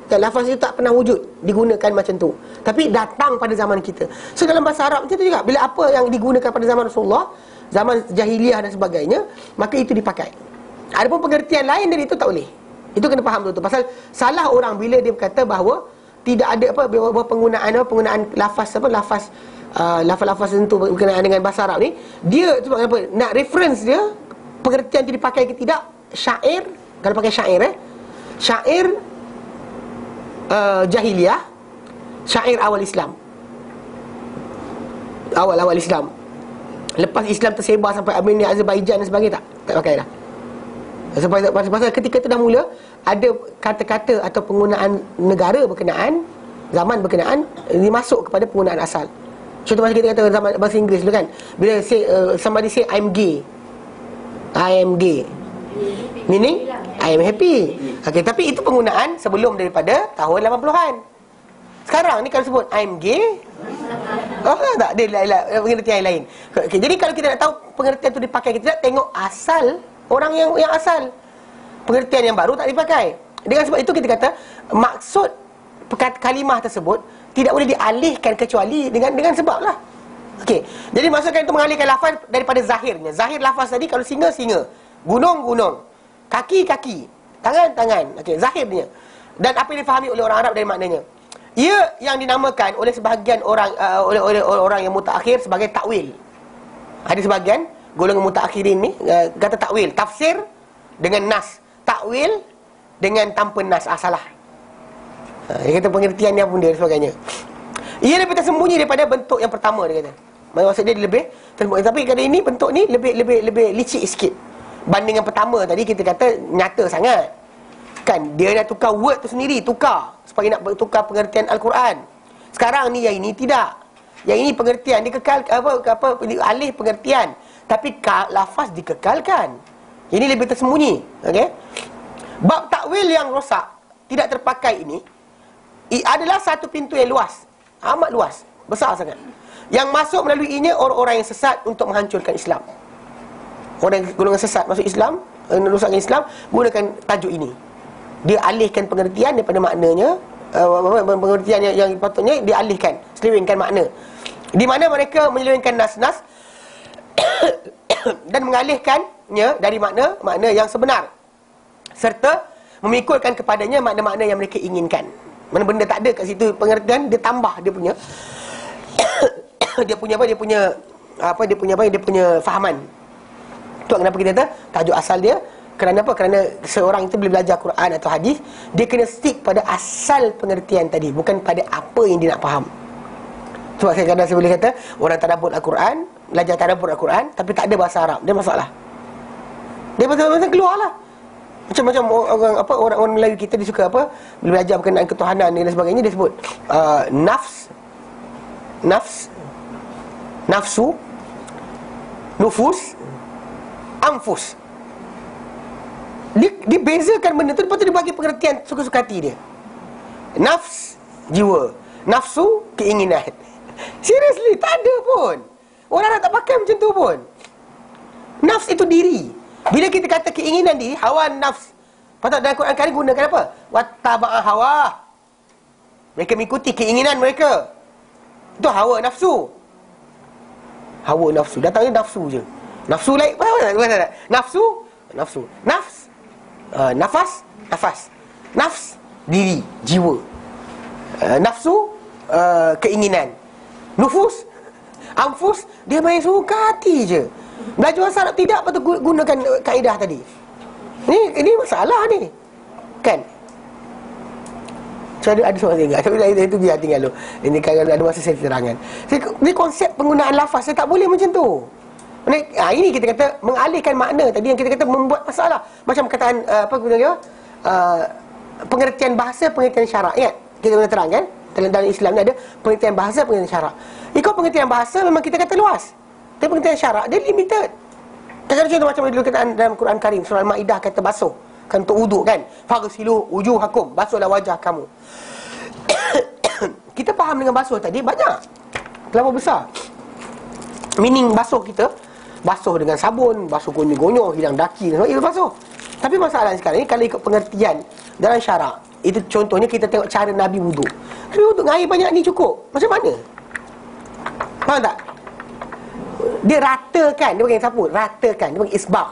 Dan lafaz itu tak pernah wujud digunakan macam tu, tapi datang pada zaman kita. So dalam bahasa Arab macam tu juga. Bila apa yang digunakan pada zaman Rasulullah, zaman jahiliah dan sebagainya, maka itu dipakai. Adapun pengertian lain dari itu tak boleh. Itu kena faham betul-betul. Pasal salah orang bila dia berkata bahawa tidak ada bahawa penggunaan lafaz lafaz tertentu berkenaan dengan bahasa Arab ni, dia sebab apa? Nak reference dia pengertian itu dipakai ke tidak. Syair, kalau pakai syair syair jahiliyah, syair awal Islam, awal Islam. Lepas Islam tersebar sampai Armenia, Azerbaijan dan sebagainya, tak pakai dah. Pasal ketika itu dah mula ada kata-kata atau penggunaan negara berkenaan, zaman berkenaan, dimasuk kepada penggunaan asal. Contoh macam kita kata zaman bahasa Inggeris dulu kan, bila somebody say I'm gay, meaning I am happy. Okay, tapi itu penggunaan sebelum daripada tahun 80-an. Sekarang ni kalau sebut I'm gay, tak ada pengertian lain. Okay, jadi kalau kita nak tahu pengertian tu dipakai ke tidak, tengok asal orang yang asal. Pengertian yang baru tak dipakai. Dengan sebab itu kita kata maksud kalimah tersebut tidak boleh dialihkan kecuali dengan sebab lah. Okey. Jadi maksudkan itu mengalihkan lafaz daripada zahirnya. Zahir lafaz tadi kalau singa, gunung, kaki, tangan. Okey, zahirnya. Dan apa yang difahami oleh orang Arab dari maknanya. Ia yang dinamakan oleh sebahagian orang oleh orang yang mutaakhir sebagai takwil. Ada sebahagian golongan mutaakhirin ni kata takwil, tafsir dengan nas, takwil dengan tanpa nas, salah. Dia kata pengertian dia pun dia sebagainya. Ia lebih tersembunyi daripada bentuk yang pertama, dia kata. Maksud dia lebih tersembunyi. Tapi kali ini bentuk ni lebih licik sikit banding yang pertama tadi. Kita kata nyata sangat. Kan dia nak tukar word tu sendiri, tukar supaya nak tukar pengertian Al-Quran. Sekarang ni yang ini tidak. Yang ini pengertian dikekal alih pengertian, tapi lafaz dikekalkan. Ini lebih tersembunyi. Okey. Bab takwil yang rosak, tidak terpakai ini adalah satu pintu yang luas, amat luas, besar sangat. Yang masuk melaluinya orang-orang yang sesat untuk menghancurkan Islam. Orang golongan sesat masuk Islam, merosakkan Islam, gunakan tajuk ini. Dia alihkan pengertian daripada maknanya, pengertian yang patutnya dialihkan, selewengkan makna. Di mana mereka menyelewengkan nas-nas dan mengalihkannya dari makna yang sebenar, serta memikulkan kepadanya makna-makna yang mereka inginkan. Mana benda tak ada kat situ pengertian, dia tambah dia punya dia punya fahaman. Tu kenapa kita kata tajuk asal dia. Kerana apa? Kerana seorang itu bila belajar Quran atau hadis, dia kena stick pada asal pengertian tadi, bukan pada apa yang dia nak faham. Sebab kadang saya boleh kata orang tadabbur Al-Quran, belajar tadabbur Al-Quran tapi tak ada bahasa Arab, dia masalah. Dia bahasa keluar lah. Macam-macam orang Melayu kita dia suka apa? Bila belajar berkenaan ketuhanan dan sebagainya, dia sebut nafsu, nufus, anfus. Dia bezakan benda tu, lepas tu dia bagi pengertian suka-suka hati dia. Nafs, jiwa. Nafsu, keinginan. Seriously, tak ada pun. Orang tak pakai macam tu pun. Nafs itu diri. Bila kita kata keinginan diri, hawa nafs. Patut dalam Quran Karim gunakan apa? Wattaba'a hawa. Mereka mengikuti keinginan mereka. Itu hawa nafsu. Hawa nafsu. Datangnya nafsu je. Nafsu lain. Nafsu. Nafs. Nafas. Nafs, diri, jiwa. Nafsu, keinginan. Nufus, anfus, dia main suka hati je. Belajar bahasa Arab tidak, patut gunakan kaedah tadi. Ini masalah ni, kan? So, ada soalan tinggal. Tapi itu biar tinggal dulu. Ini kalau ada masa saya terangkan. Ini konsep penggunaan lafaz, saya tak boleh macam tu. Ini kita kata mengalihkan makna. Tadi yang kita kata membuat masalah. Macam perkataan pengertian bahasa, pengertian syarak. Ingat, kita pernah terangkan dalam Islam ni ada pengertian bahasa, pengertian syarak. Ikut pengertian bahasa memang kita kata luas. Tapi pengertian syarak dia limited. Kadang-kadang contoh macam dulu kataan dalam Quran Karim, surah Al-Maidah kata basuh. Kan untuk wuduk kan. Faghsilu wujuhakum, basuhlah wajah kamu. Kita faham dengan basuh tadi banyak. Terlalu besar. Meaning basuh kita, basuh dengan sabun, basuh gonyo-gonyo, hilang daki dan sebagainya, itu basuh. Tapi masalah sekarang ni, kalau ikut pengertian dalam syarak, itu contohnya kita tengok cara Nabi wuduk. Nabi wuduk dengan air banyak ni cukup. Macam mana? Faham tak? Dia ratakan. Dia panggil sapu, ratakan. Dia panggil isbah.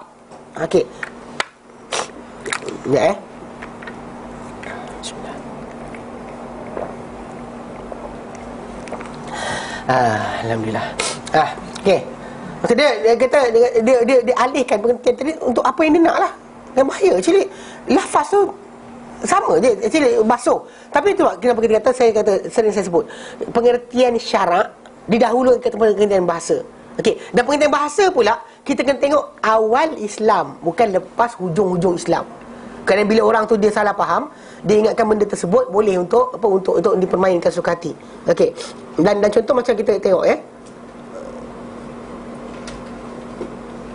Okey. Ya Alhamdulillah. Okey. Maksud dia kata dia alihkan pengertian tadi untuk apa yang dia nak lah. Yang bahaya. Actually lafaz tu sama je. Actually basuh. Tapi itulah kenapa kita kata, sering saya sebut, pengertian syarak didahulukan ke pengertian bahasa. Okey. Dan pengertian bahasa pula kita kena tengok awal Islam, bukan lepas hujung-hujung Islam. Kerana bila orang tu dia salah faham, dia ingatkan benda tersebut boleh untuk dipermainkan suka hati. Okey. Dan contoh macam kita tengok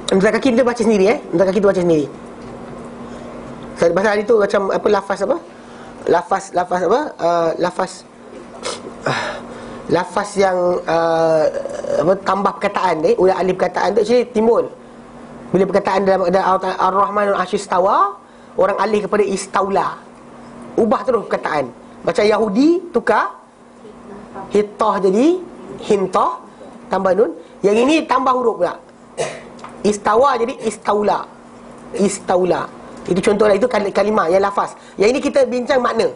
Antara kaki kita baca sendiri Antara kaki kita baca sendiri. Pasal hari tu macam apa, lafaz apa? Lafaz yang tambah perkataan oleh ahli perkataan tu actually timbul. Bila perkataan dalam Ar-Rahman Al-Ashistawa, orang alih kepada istaula. Ubah terus perkataan. Macam Yahudi tukar hittah jadi hintah, tambah nun. Yang ini tambah huruf pula. Istawa jadi istaula. Itu contohlah, itu kalimah yang lafaz. Yang ini kita bincang makna.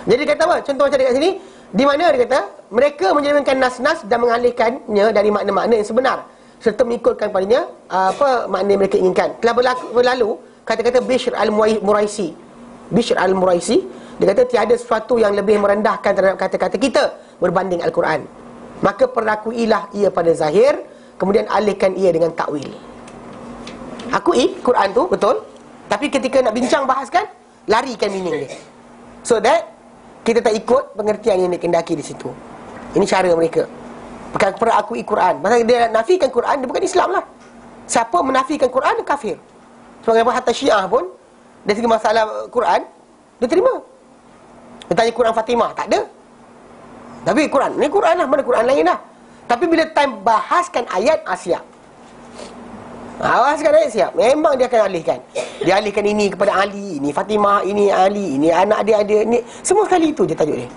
Jadi kata apa? Contoh macam dekat sini, di mana dia kata mereka menjadikan nas-nas dan mengalihkannya dari makna-makna yang sebenar serta mengikutkan padanya makna yang mereka inginkan. Telah berlalu kata-kata Bishr al-Muraisi. Dia kata tiada sesuatu yang lebih merendahkan terhadap kata-kata kita berbanding Al-Quran. Maka perlakuilah ia pada zahir, kemudian alihkan ia dengan takwil. Akui Quran tu betul, tapi ketika nak bincang bahaskan, larikan meaning dia. So that kita tak ikut pengertian yang dikendaki di situ. Ini cara mereka. Bukan perakui Quran. Pasal dia nafikan Quran, dia bukan Islam lah. Siapa menafikan Quran, dia kafir. Sebagaimana hatta Syiah pun, dari segi masalah Quran, dia terima. Dia tanya Quran Fatimah, tak ada. Tapi Quran, ni Quran lah, mana Quran lain lah. Tapi bila time bahaskan ayat, siap. Bahaskan ayat siap. Memang dia akan alihkan. Dia alihkan ini kepada Ali, ini Fatimah, ini Ali, ini anak dia ada, ni semua sekali itu je tajuk dia.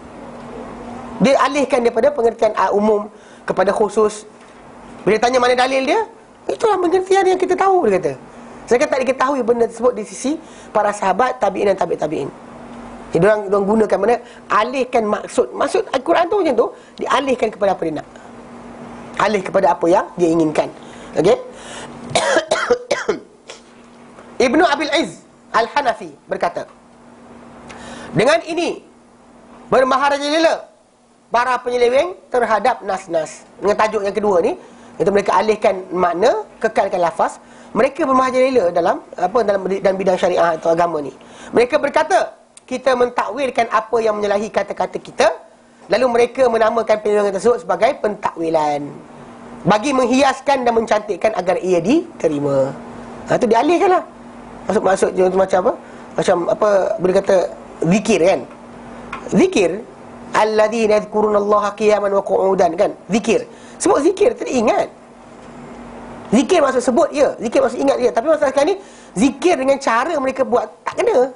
Dia alihkan daripada pengertian umum kepada khusus. Bila tanya mana dalil dia, itulah pengertian yang kita tahu, dia kata. Saya kata tak diketahui benda tersebut di sisi para sahabat, tabi'in dan tabi'in. Jadi orang gunakan mana? Alihkan maksud Al-Quran tu macam tu, dialihkan kepada apa dia nak. Alih kepada apa yang dia inginkan. Okey. Ibnu Abil Izz Al-Hanafi berkata, dengan ini bermaharajalela para penyeleweng terhadap nas-nas. Dengan tajuk yang kedua ni, itu mereka alihkan makna, kekalkan lafaz, mereka bermerajalela dalam bidang syariah atau agama ni. Mereka berkata, kita mentakwilkan apa yang menyalahi kata-kata kita, lalu mereka menamakan penilaian tersebut sebagai pentakwilan, bagi menghiaskan dan mencantikkan agar ia diterima. Itu dialihkan lah. Maksud macam apa? Macam apa, boleh kata zikir kan. Zikir, alladzina yadhkurunallaha qiyaman wa qu'udan kan. Zikir. Sebut zikir, tak ingat. Zikir maksud sebut ya, zikir maksud ingat dia. Tapi masalah sekarang ni, zikir dengan cara mereka buat tak kena.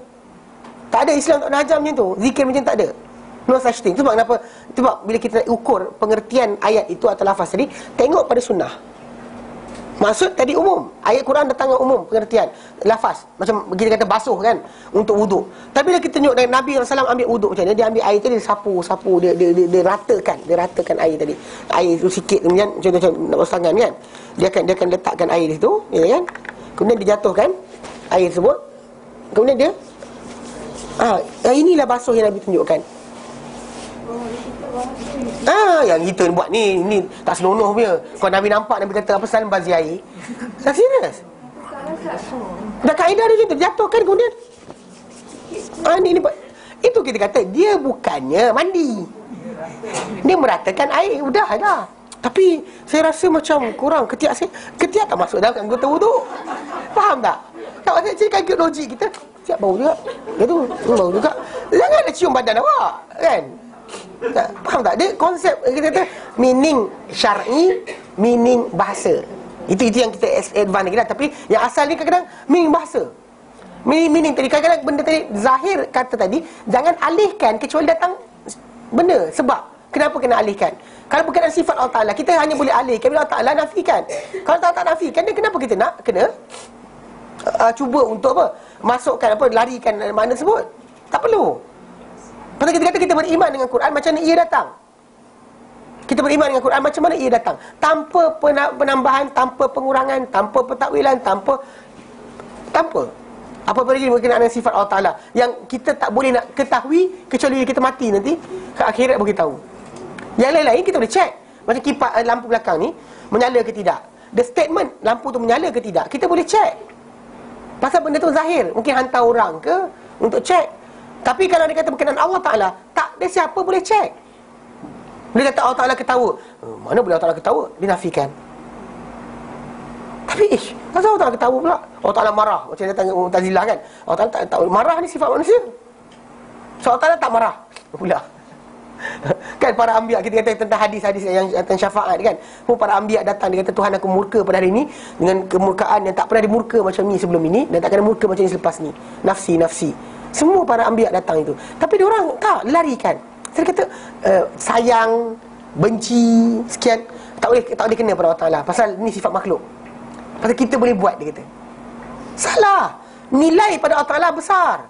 Tak ada, Islam tak nak ajar macam tu. Zikir macam tak ada. No such thing. Itu sebab kenapa? Sebab bila kita nak ukur pengertian ayat itu atau lafaz tadi, tengok pada sunnah. Maksud tadi umum. Ayat Quran datang dengan umum pengertian lafaz. Macam kita kata basuh kan, untuk wuduk. Tapi bila kita tengok Nabi SAW ambil wuduk macam ni, dia ambil air tadi, dia sapu, dia ratakan air tadi. Air tu sikit, kemudian contoh nak basuh tangan kan, dia akan letakkan air di situ, ya kan. Kemudian dia jatuhkan air tersebut. Kemudian dia inilah basuh yang Nabi tunjukkan. Yang kita buat ni tak senonoh punya. Kalau Nabi nampak, Nabi kata apa, salam bazi air. Tak serius. Dah kaedah dia macam tu, jatuhkan kemudian ni itu kita kata dia bukannya mandi, dia meratakan air, udah dah. Tapi saya rasa macam kurang, ketiak tak masuk dalam anggota wuduk. Faham tak? Tak macam cakap logik kita. Siap bau juga. Dia tu bau juga. Jangan nak cium badan awak kan. Tak, faham tak? Dia konsep kita kata meaning syar'i, meaning bahasa. Itu yang kita advance lagi dah. Tapi yang asal ni kadang-kadang meaning bahasa. Meaning tadi kadang-kadang benda tadi, zahir kata tadi, jangan alihkan kecuali datang benda. Sebab kenapa kena alihkan? Kalau berkenaan sifat Allah Ta'ala, kita hanya boleh alihkan bila Allah Ta'ala nafikan. Kalau Allah Ta'ala nafikan, dia kenapa kita nak kena cuba untuk apa? Masukkan apa, larikan makna tersebut? Tak perlu. Pasal kita kata kita beriman dengan Quran, macam mana ia datang? Kita beriman dengan Quran, macam mana ia datang? Tanpa penambahan, tanpa pengurangan, tanpa pentakwilan, tanpa apa-apa lagi berkenaan dengan sifat Allah Ta'ala yang kita tak boleh nak ketahui kecuali kita mati nanti, ke akhirat bagi tahu. Yang lain-lain kita boleh check. Macam kipas lampu belakang ni menyala ke tidak. The statement lampu tu menyala ke tidak, kita boleh check. Pasal benda tu zahir, mungkin hantar orang ke untuk check. Tapi kalau dia kata berkenaan Allah Ta'ala, tak ada siapa boleh check. Dia kata Allah Ta'ala ketawa, mana boleh Allah Ta'ala ketawa? Dia nafikan. Tapi kenapa Allah Ta'ala ketawa pula? Allah Ta'ala marah, macam dia tanya Mu'tazilah kan. Allah Ta'ala tak marah, ni sifat manusia. So Allah Ta'ala tak marah pula. Kan para anbiya, kita kata tentang hadis-hadis yang tentang syafaat kan, para anbiya datang, dia kata Tuhan aku murka pada hari ini dengan kemurkaan yang tak pernah dimurka macam ni sebelum ini, dan tak akan murka macam ni selepas ni. Nafsi. Semua para anbiya datang itu. Tapi dia orang tak larikan. Saya kata sayang, benci, sekian, tak boleh kena pada Allah Ta'ala. Pasal ni sifat makhluk. Pasal kita boleh buat, dia kata. Salah. Nilai pada Allah Ta'ala besar.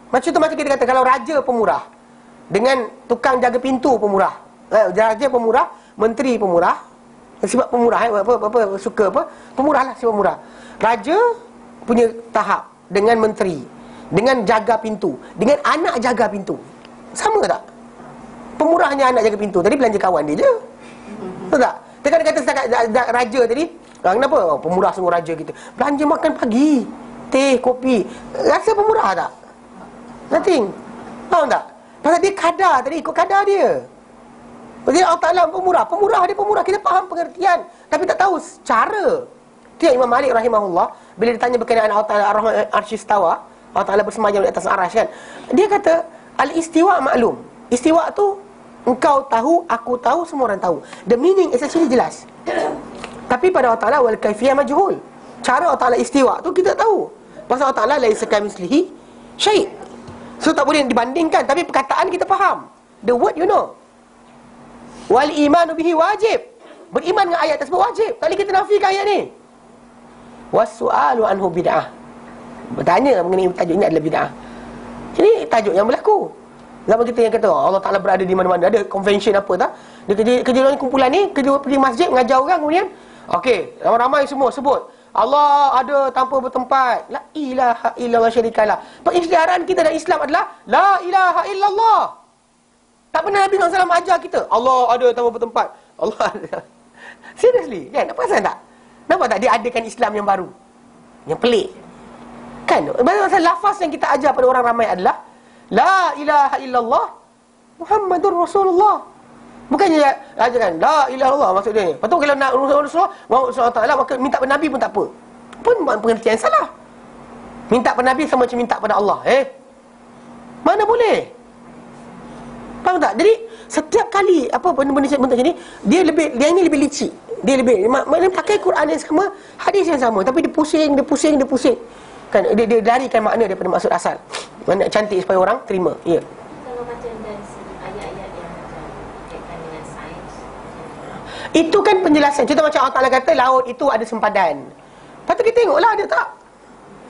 Macam kita kata, kalau raja pemurah dengan tukang jaga pintu pemurah, raja pemurah, menteri pemurah, sifat pemurah, suka apa, pemurah lah, sifat pemurah. Raja punya tahap dengan menteri, dengan jaga pintu, dengan anak jaga pintu, sama tak? Pemurahnya anak jaga pintu, tadi belanja kawan dia je, betul tak? Tekan dia kata setakat raja tadi, kenapa? Pemurah semua raja kita belanja makan pagi, teh, kopi, rasa pemurah tak? Nothing. Faham tak? Pasal dia kadar tadi, ikut kadar dia. Pasal Allah Ta'ala pemurah dia pemurah. Kita faham pengertian, tapi tak tahu cara. Itu yang Imam Malik rahimahullah, bila ditanya berkenaan Allah Ta'ala Ar-Rahman Ar-Shistawa, Allah Ta'ala bersemayam di atas arash kan, dia kata al-istiwa maklum. Istiwa tu engkau tahu, aku tahu, semua orang tahu. The meaning is actually jelas. Tapi pada Allah Ta'ala wal kaifiyah majhul. Cara Allah Ta'ala istiwa tu kita tahu. Pasal Allah Ta'ala laisa kamitslihi syai'. So tak boleh dibandingkan, tapi perkataan kita faham. The word you know. Wal imanu bihi wajib. Beriman dengan ayat tersebut wajib. Tak boleh kita nafikan ayat ni. Was-su'alu anhu bid'ah. Bertanya mengenai tajuk ini adalah bid'ah. Ini tajuk yang berlaku. Zaman kita yang kata Allah Ta'ala berada di mana-mana, ada convention apa tak, dia kerja kumpulan ni, kerja pergi masjid mengajar orang, kemudian okey, ramai-ramai semua sebut Allah ada tanpa bertempat, la ilaha illallah syarikalah. Pengisytiharan kita dalam Islam adalah la ilaha illallah. Tak pernah Nabi SAW ajar kita Allah ada tanpa bertempat. Allah ada. Seriously kan? Apa pasal tak? Nampak tak dia adakan Islam yang baru? Yang pelik. Kan? Pasal lafaz yang kita ajar pada orang ramai adalah La ilaha illallah Muhammadur Rasulullah. Bukannya ajarkan La ilaha illallah maksud dia ni. Lepas tu kalau nak Rasulullah Muhammad SAW, maka minta pada Nabi pun tak apa. Pun pengertian salah. Minta pada Nabi sama macam minta pada Allah. Mana boleh? Faham tak? Jadi setiap kali apa benda-benda macam ni, dia ni lebih licik. Dia lebih maknanya pakai Quran yang sama, hadis yang sama, tapi dia pusing. Kan dia larikan makna daripada maksud asal. Mana cantik supaya orang terima. Ya. Kalau macam dari segi ayat-ayat yang macam berkaitan dengan sains, itu kan penjelasan. Contoh macam Allah Ta'ala kata laut itu ada sempadan. Lepas tu kita tengoklah ada tak.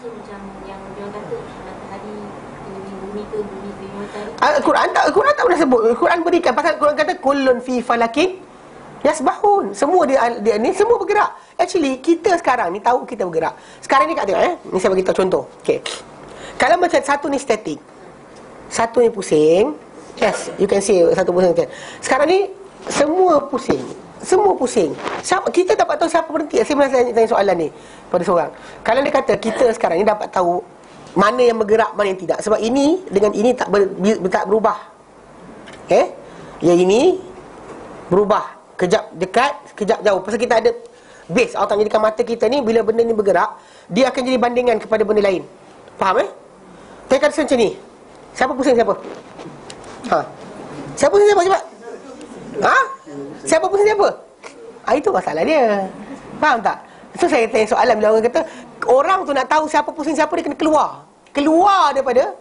macam yang dia kata matahari keliling bumi ke matahari. Quran tak pernah sebut. Quran berikan pasal Quran kata kullun fi falakin yasbahun. Semua dia ni semua bergerak. Actually kita sekarang ni tahu kita bergerak. Sekarang ni kat tengok ni saya bagi tahu contoh. Okey. Kalau macam satu ni statik, satu ni pusing. Yes, you can see satu pusing. Sekarang ni semua pusing. Kita dapat tahu siapa berhenti. Saya pernah tanya soalan ni pada seorang. Kalau dia kata kita sekarang ni dapat tahu mana yang bergerak, mana yang tidak. Sebab ini dengan ini tak berubah. Yang ini berubah. Kejap dekat, kejap jauh. Pasal kita ada base. Allah jadikan mata kita ni, bila benda ni bergerak, dia akan jadi bandingan kepada benda lain. Faham Saya kata macam ni. Siapa pusing siapa? Siapa pusing siapa? Cepat. Siapa pusing siapa? Itu masalah dia. Faham tak? So saya tanya soalan bila orang kata orang tu nak tahu siapa pusing siapa, dia kena keluar daripada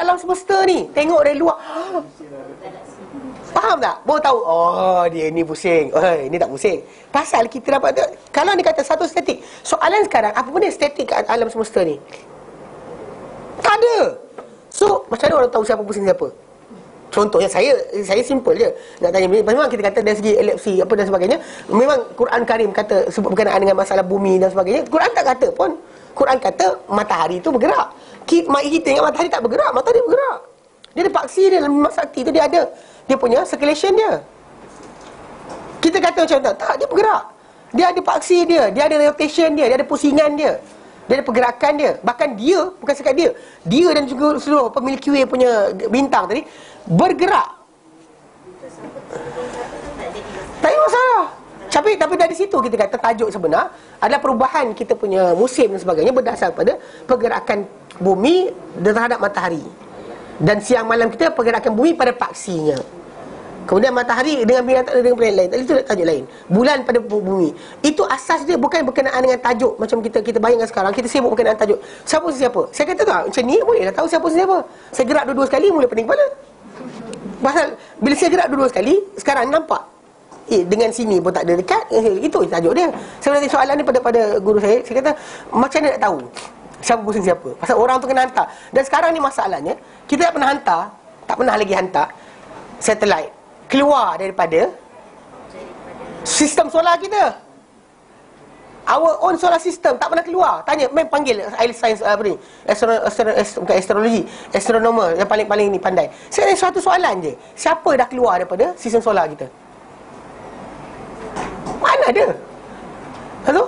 alam semesta ni. Tengok dari luar. Faham tak? Baru tahu, dia ni pusing, ini tak pusing. Pasal kita dapat, kalau dia kata satu statik. Soalan sekarang, apa benda statik kat alam semesta ni? Tak ada. So, macam mana orang tahu siapa pusing siapa? Contohnya saya simple je nak tanya. Memang kita kata dari segi elipsi apa dan sebagainya, memang Quran Karim kata sebab berkenaan dengan masalah bumi dan sebagainya. Quran tak kata pun. Quran kata matahari tu bergerak. Kita ingat matahari tak bergerak. Matahari bergerak. Dia ada paksi dia dalam Mak Sakti tu, dia ada dia punya circulation dia. Kita kata macam tak, dia bergerak. Dia ada paksi dia ada rotation dia ada pusingan dia ada pergerakan dia. Bahkan dia, bukan sekat dia dan juga seluruh Milky Way punya bintang tadi bergerak. Tak ada masalah. Tapi dari situ kita kata tajuk sebenar adalah perubahan kita punya musim dan sebagainya berdasar pada pergerakan bumi terhadap matahari. Dan siang malam kita pergerakan bumi pada paksinya. Kemudian matahari dengan planet lain. Itu tajuk lain. Bulan pada bumi. Itu asas dia bukan berkenaan dengan tajuk. Macam kita bayangkan sekarang, kita sibuk berkenaan tajuk. Siapa? Saya kata tak, macam ni bolehlah tahu siapa. Saya gerak dua-dua sekali, mula pening kepala. Pasal bila saya gerak dua-dua sekali, sekarang nampak. Dengan sini pun tak ada dekat. Itu tajuk dia. Saya nanti soalan ni pada guru saya kata, macam mana nak tahu siapa pusing siapa? Pasal orang tu kena hantar. Dan sekarang ni masalahnya, kita tak pernah lagi hantar satellite keluar daripada sistem solar kita. Our own solar system tak pernah keluar. Tanya, main panggil ahli sains bukan astrologi, astronomer yang paling ni pandai. Saya ada satu soalan je. Siapa dah keluar daripada sistem solar kita? Mana ada? Hello?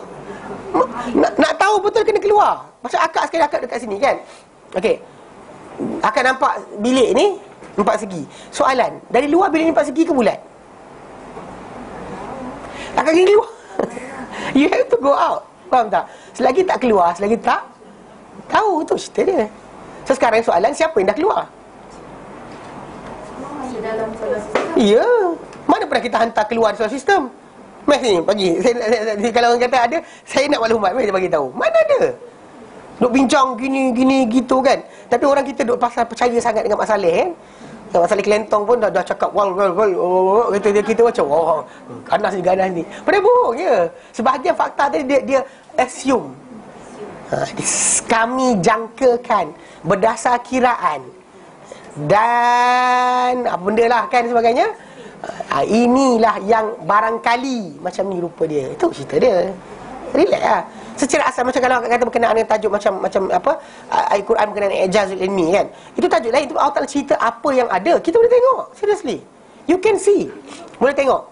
Nak tahu betul kena keluar. Macam akak sekali akak dekat sini kan. Okey. Akak nampak bilik ni 4 segi. Soalan, dari luar bilik ni 4 segi ke bulat? Akak kena keluar. You have to go out. Faham tak? Selagi tak keluar, selagi tak tahu, tu cerita dia. So sekarang soalan, siapa yang dah keluar? Dalam solar system. Ya. Mana pernah kita hantar keluar solar system? Mas ni pagi. Kalau orang kata ada, saya nak maklumat, saya bagi tahu. Mana ada? Duk bincang gini gitu kan. Tapi orang kita duk pasal percaya sangat dengan Mak Saleh kan. Mak Saleh Kelentong pun dah cakap wal kita macam ganas ni. Padahal bohong je. Sebahagian fakta tadi dia assume. Kami jangkakan berdasar kiraan dan apa benda lah kan sebagainya. Inilah yang barangkali macam ni rupa dia. Itu cerita dia. Relax lah. Secara asal macam kalau kata berkenaan dengan tajuk macam apa Al-Quran berkenaan dengan ijazul ilmi kan. Itu tajuk lain. Itu Allah Ta'ala cerita apa yang ada. Kita boleh tengok. Seriously. You can see. Boleh tengok.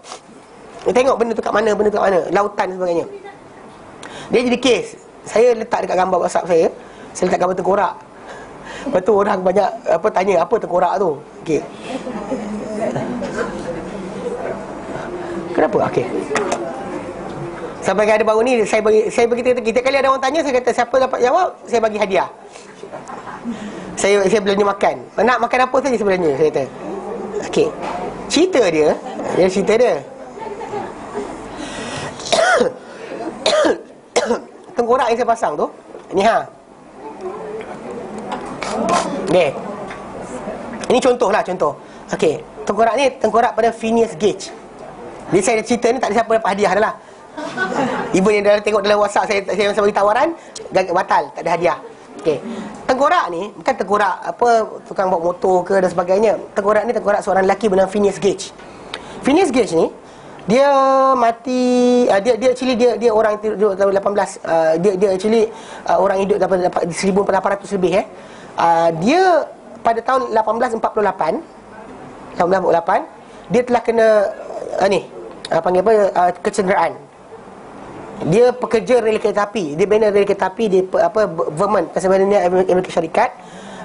Tengok benda tu kat mana, lautan dan sebagainya. Dia jadi kes. Saya letak dekat gambar WhatsApp saya letak gambar tengkorak. Lepas tu orang banyak tanya apa tengkorak tu. Okey. Kenapa? Okey. Sampai ada baru ni saya bagi kita kali ada orang tanya, saya kata siapa dapat jawab saya bagi hadiah. Saya belanja makan. Nak makan apa saja sebenarnya saya kata. Okey. Cerita dia tengkorak yang saya pasang tu ni Okay. Ini contoh. Okey, tengkorak ni tengkorak pada Phineas Gage. Jadi saya cerita ni tak ada siapa dapat hadiah dah lah. Even yang dah tengok dalam WhatsApp saya bagi tawaran, batal, tak ada hadiah. Okey. Tengkorak ni bukan tengkorak tukang bawa motor ke dan sebagainya. Tengkorak ni tengkorak seorang lelaki bernama Phineas Gage. Phineas Gage ni dia mati, dia orang hidup tahun 18, dia actually orang hidup dapat 1800 lebih dia pada tahun 1848 dia telah kena kecederaan. Dia pekerja rel kereta api. Dia bina rel kereta api di Vermont, sebenarnya Amerika Syarikat.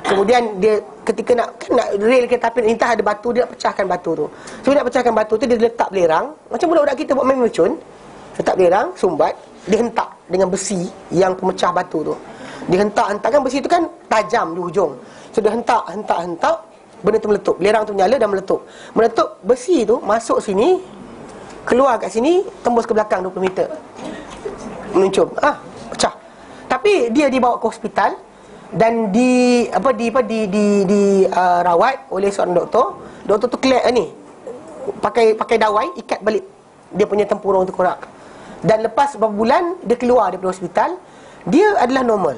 Kemudian dia ketika nak rel kereta api entah ada batu, dia nak pecahkan batu tu. So dia nak pecahkan batu tu, dia letak belerang. Macam budak-budak kita buat main mercun. Letak belerang, sumbat, dia hentak dengan besi yang pemecah batu tu. Dia hentak-hentak kan, besi tu kan tajam di hujung. So dia hentak, benda tu meletup. Belerang tu menyala dan meletup. Besi tu masuk sini, keluar kat sini, tembus ke belakang 20 meter. Meluncur. Pecah. Tapi dia dibawa ke hospital dan rawat oleh seorang doktor. Doktor tu clear pakai dawai ikat balik dia punya tempurung tengkorak. Dan lepas beberapa bulan dia keluar daripada hospital, dia adalah normal.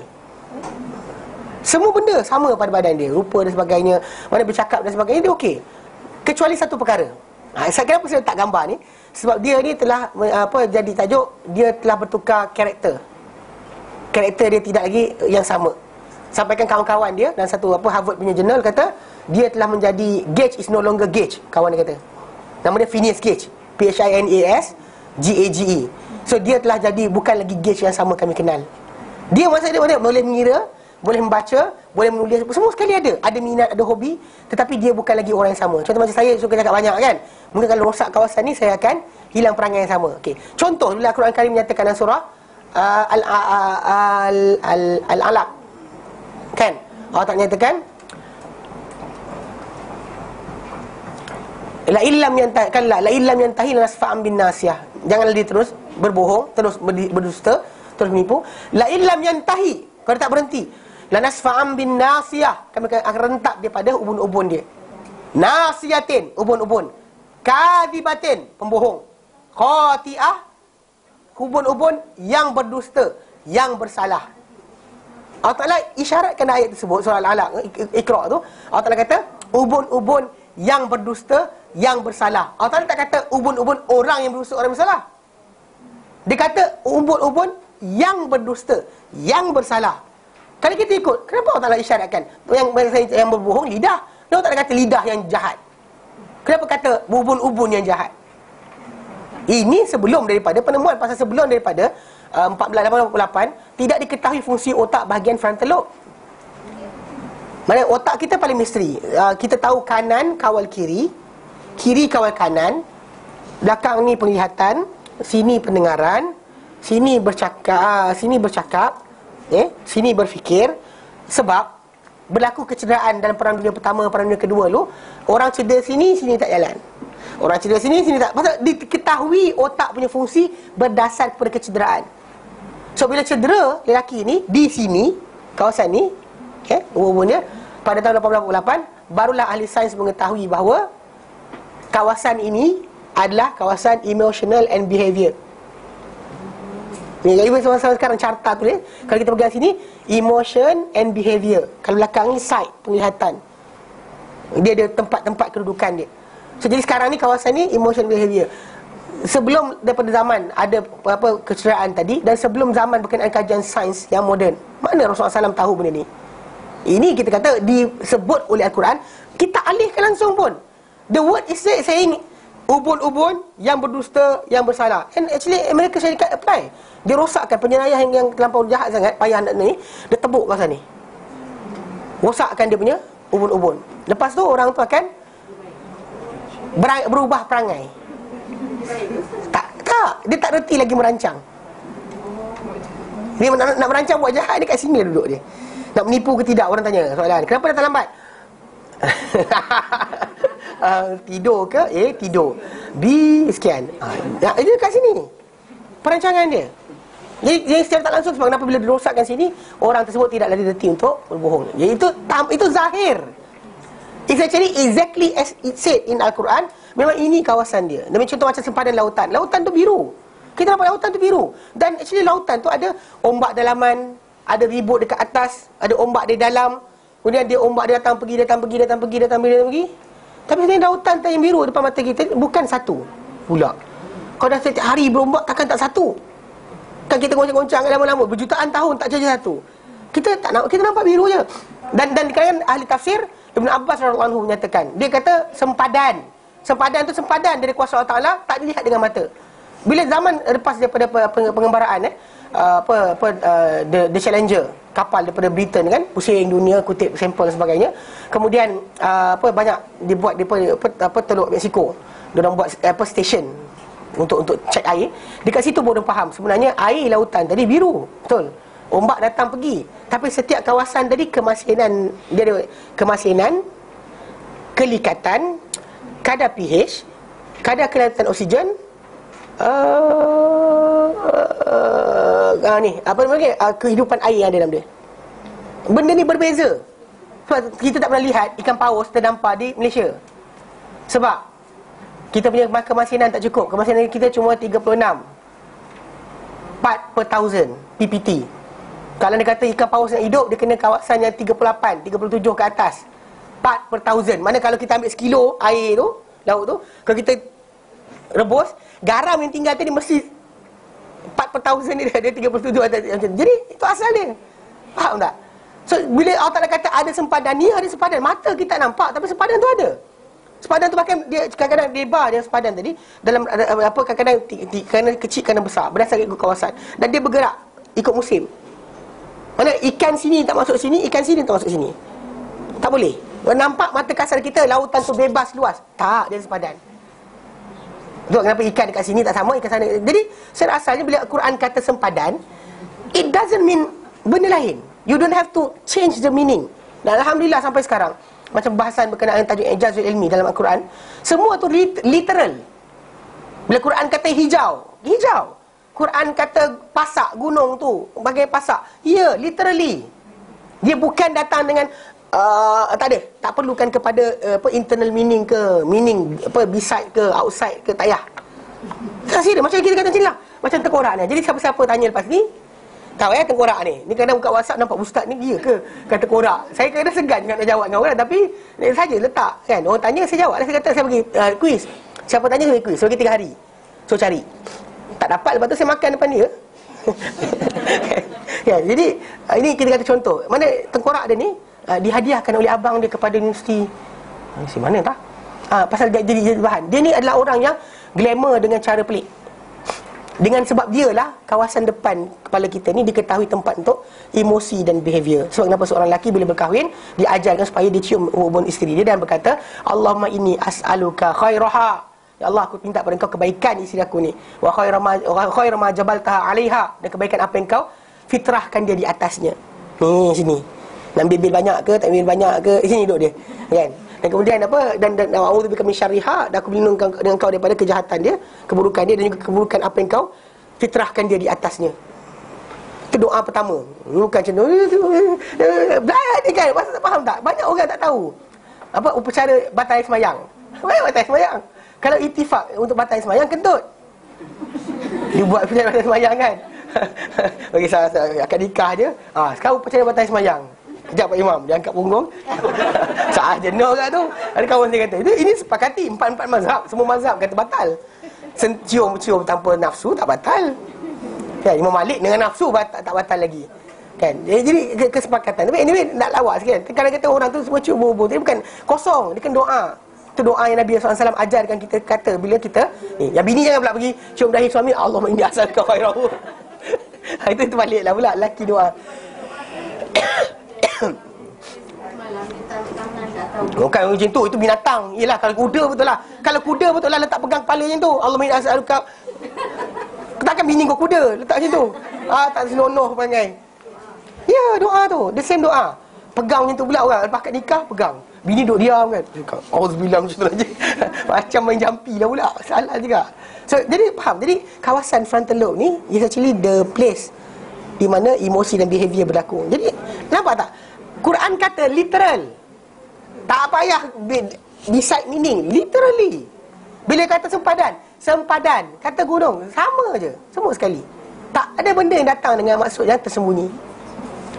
Semua benda sama pada badan dia, rupa dan sebagainya, mana bercakap dan sebagainya, dia okey. Kecuali satu perkara. Kenapa saya letak gambar ni? Sebab dia ni telah jadi tajuk, dia telah bertukar karakter. Karakter dia tidak lagi yang sama. Sampaikan kawan-kawan dia dan satu Harvard punya jurnal kata dia telah menjadi Gage is no longer Gage. Kawan dia kata. Nama dia Phineas Gage. Phineas Gage. So dia telah jadi bukan lagi Gage yang sama kami kenal. Dia masa dia boleh mengira, boleh membaca, boleh menulis, semua sekali ada. Ada minat, ada hobi, tetapi dia bukan lagi orang yang sama. Contoh macam saya suka cakap banyak kan. Mungkin kalau rosak kawasan ni, saya akan hilang perangai yang sama. Okey. Contoh bila Al-Quran Karim menyatakan dalam surah Al-Alaq. Kan? Allah tak nyatakan la illam yantahi lanasfa'an bin nasiyah. Janganlah dia terus berbohong, terus berdusta, terus menipu. La illam yantahi, kalau tak berhenti, lanasfa'an bin nasiyah, kami akan rentak dia pada ubun-ubun dia. Nasiyatin, ubun-ubun. Kadibatin, pembohong. Khati'ah, ubun-ubun yang berdusta, yang bersalah. Allah Ta'ala isyaratkan ayat tersebut, surah Al-Alaq, Iqra' tu. Allah Ta'ala kata ubun-ubun yang berdusta, yang bersalah. Allah Ta'ala tak kata ubun-ubun orang yang berdusta, orang bersalah. Dia kata ubun-ubun yang berdusta, yang bersalah. Kalau kita ikut, kenapa Allah Ta'ala isyaratkan yang berbohong lidah? Kenapa tak kata lidah yang jahat? Kenapa kata ubun-ubun yang jahat? Ini sebelum daripada penemuan, pasal sebelum daripada 1488 tidak diketahui fungsi otak bahagian frontal lobe. Maksudnya otak kita paling misteri. Kita tahu kanan kawal kiri, kiri kawal kanan, belakang ni penglihatan, sini pendengaran, sini bercakap, sini berfikir. Sebab berlaku kecederaan dalam perang dunia pertama, perang dunia kedua dulu, orang cedera sini tak jalan. Orang cedera sini tak. Pasal diketahui otak punya fungsi berdasar kepada kecederaan. So bila cedera lelaki ni di sini, kawasan ni, umumnya pada tahun 1888 barulah ahli sains mengetahui bahawa kawasan ini adalah kawasan emotional and behavior. Jadi sama-sama sekarang carta tu ni, kalau kita pegang sini emotion and behavior, kalau belakang ni sight, penglihatan. Dia ada tempat-tempat kedudukan dia. So jadi sekarang ni kawasan ni emotion behavior. Sebelum daripada zaman ada kecederaan tadi, dan sebelum zaman berkenaan kajian sains yang moden, mana Rasulullah SAW tahu benda ni? Ini kita kata disebut oleh Al-Quran, kita alihkan langsung pun. The word is saying ubun-ubun yang berdusta, yang bersalah. And actually Amerika Syarikat apply. Dia rosakkan penjenayah yang terlampau jahat sangat, payah anak ni, dia tebuk kawasan ni. Rosakkan dia punya ubun-ubun. Lepas tu orang tu akan berubah perangai. Tak, dia tak reti lagi merancang. Dia nak merancang buat jahat, dia kat sini duduk dia. Nak menipu ke tidak, orang tanya soalan. Kenapa datang lambat? Tidur ke? Tidur. B sekian. Dia kat sini perancangan dia. Jadi secara tak langsung, sebab kenapa bila dirosakkan sini, orang tersebut tidak lagi reti untuk berbohong. Jadi itu zahir. It's actually exactly as it said in Al-Quran. Memang ini kawasan dia. Demi contoh macam sempadan lautan. Lautan tu biru. Kita nampak lautan tu biru. Dan actually lautan tu ada ombak dalaman, ada ribut dekat atas, ada ombak di dalam. Kemudian dia ombak dia datang pergi. Tapi sebenarnya lautan yang biru depan mata kita bukan satu pula. Kalau dah setiap hari berombak, takkan tak satu. Kan kita goncang-goncang lama-lama, berjutaan tahun tak saja satu. Kita nampak biru je. Dan kan ahli tafsir Ibn Abbas radhiyallahu anhu menyatakan, dia kata sempadan tu sempadan dari kuasa Allah Taala, tak dilihat dengan mata. Bila zaman lepas daripada pengembaraan The Challenger, kapal daripada Britain kan, pusing dunia, kutip sampel dan sebagainya. Kemudian banyak dibuat Teluk Mexico. Dia orang buat station untuk cek air. Dekat situ baru faham sebenarnya air lautan tadi biru. Betul. Ombak datang pergi. Tapi setiap kawasan tadi kemasinan, dia ada kemasinan, kelikatan, kadar pH, kadar kelautan oksigen, kehidupan air yang ada dalam dia. Benda ni berbeza. Sebab kita tak pernah lihat ikan paus terdampak di Malaysia. Sebab kita punya kemasinan tak cukup. Kemasinan kita cuma 36 part per thousand PPT. Kalau dia kata ikan paus yang hidup, dia kena kawasan yang 38, 37 ke atas part per thousand. Mana kalau kita ambil sekilo air tu, laut tu, kalau kita rebus, garam yang tinggal tadi mesti part per thousand dia 37 atas. Jadi itu asal dia. Faham tak? So bila Allah Ta'ala kata ada sempadan ni, ada sempadan. Mata kita nampak, tapi sempadan tu ada. Sempadan tu bahkan dia kadang-kadang lebar dia sempadan tadi dalam kadang-kadang kerana kecil, kerana besar, berdasarkan ikut kawasan. Dan dia bergerak ikut musim. Mana ikan sini tak masuk sini, ikan sini tak masuk sini. Tak boleh. Nampak mata kasar kita lautan tu bebas luas. Tak, dia sempadan. Betul, kenapa ikan dekat sini tak sama, ikan sana. Jadi secara asalnya bila Al-Quran kata sempadan, it doesn't mean benda lain. You don't have to change the meaning. Dan Alhamdulillah sampai sekarang, macam bahasan berkenaan tajuk Ijazul Ilmi dalam Al-Quran, semua tu literal. Bila Quran kata hijau, hijau. Quran kata pasak gunung tu, bagai pasak. Ya, literally. Dia bukan datang dengan tak ada, tak perlukan kepada internal meaning ke, meaning beside ke, outside ke, tak payah. Kasih dia, macam kita kata macam ni lah, macam tengkorak ni. Jadi siapa-siapa tanya lepas ni, tahu tengkorak ni kadang buka WhatsApp nampak ustaz ni dia ke kata tengkorak. Saya kadang segan nak jawab dengan orang, tapi saja letak kan. Orang tanya saya jawab. Saya kata saya bagi quiz. Siapa tanya saya quiz. So bagi 3 hari. So cari. Tak dapat, lepas tu saya makan depan dia. Ya, jadi ini kita kata contoh. Mana tengkorak dia ni dihadiahkan oleh abang dia kepada universiti mana tak? Pasal dia jadi bahan. Dia ni adalah orang yang glamour dengan cara pelik. Dengan sebab dia lah kawasan depan kepala kita ni diketahui tempat untuk emosi dan behavior. Sebab kenapa seorang lelaki bila berkahwin diajarkan supaya dia cium ubun isteri dia dan berkata, Allahumma inni as'aluka khairaha. Ya Allah, aku minta pada engkau kebaikan isteri aku ni. Wa khaira ma jabaltaha 'alaiha, dan kebaikan apa yang kau fitrahkan dia di atasnya. Ni sini. Nak bibir banyak ke, tak bibir banyak ke, sini duduk dia. Kan? Dan kemudian dan a'udzubika min syarriha, dan aku berlindung dengan kau daripada kejahatan dia, keburukan dia, dan juga keburukan apa yang kau fitrahkan dia di atasnya. Itu doa pertama. Bukan macam tu belajar ni kan, masa tak faham tak? Banyak orang tak tahu apa upacara batal semayang. Mana batal semayang? Kalau itifak untuk batal semayang, kentut. Dia buat upacara batal semayang kan. Bagi saya akan nikah je. Sekarang upacara batal semayang. Kejap Pak Imam, dia angkat punggung. Saat jenuh kat tu. Ada kawan dia kata, ini sepakati 4 mazhab, semua mazhab kata batal. Cium tanpa nafsu tak batal. Kan, Imam Malik dengan nafsu tak batal lagi. Kan? Jadi kesepakatan. Tapi anyway nak lawak sikit kan. Kadang kata orang tu semua cium bubur, tapi bukan kosong, dia kan doa. Itu doa yang Nabi SAW ajarkan kita, kata bila kita yang bini jangan pula pergi cium dahi suami, Allahumma inni as'aluka khairahu. Itu terbaliklah pula lelaki doa. Malam minta tangan tak tahu. Bukan macam tu, itu binatang. Yelah, kalau kuda betul lah. Kalau kuda betul lah letak pegang kepala macam tu, Allahumma inni as'aluka. Takkan bini kau kuda letak macam tu. Tak senonoh perangai. Ya, doa tu, the same doa. Pegang macam tu pula orang, lepas kat nikah pegang. Bini duduk diam kan. Auzubillah macam tu aja. Macam main jampi lah pula. Salah juga. So, jadi faham. Jadi kawasan frontal lobe ni is actually the place di mana emosi dan behavior berlaku. Jadi nampak tak? Quran kata literal. Tak payah decide meaning, literally. Bila kata sempadan, kata gunung, sama je, semua sekali. Tak ada benda yang datang dengan maksud yang tersembunyi.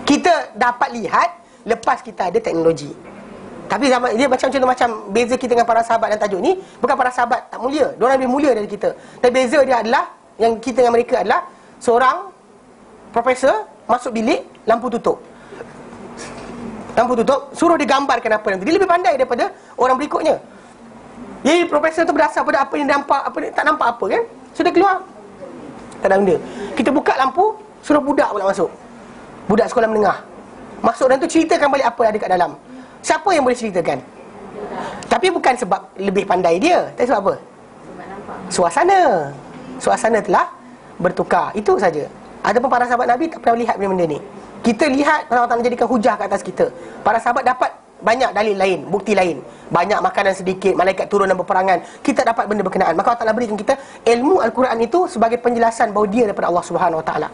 Kita dapat lihat lepas kita ada teknologi. Tapi zaman dia macam contoh, macam beza kita dengan para sahabat dan tajuk ni, bukan para sahabat tak mulia, diorang lebih mulia dari kita. Tapi beza dia adalah, yang kita dengan mereka adalah seorang profesor masuk bilik, lampu tutup, suruh dia gambarkan apa nanti. Dia lebih pandai daripada orang berikutnya. Jadi profesor tu berdasar pada apa yang nampak, apa tak nampak apa kan. So dia keluar, tak ada benda. Kita buka lampu, suruh budak pula masuk, budak sekolah menengah masuk, dan tu ceritakan balik apa yang ada kat dalam. Siapa yang boleh ceritakan? Tapi bukan sebab lebih pandai dia, tapi sebab apa? Suasana telah bertukar. Itu saja. Adapun para sahabat Nabi tak pernah lihat benda-benda ni. Kita lihat, Allah Ta'ala menjadikan hujah ke atas kita. Para sahabat dapat banyak dalil lain, bukti lain. Banyak makanan sedikit, malaikat turun dan berperangan. Kita dapat benda berkenaan. Maka Allah Ta'ala berikan kita ilmu Al-Quran itu sebagai penjelasan bahawa dia daripada Allah Subhanahu Wa Ta'ala.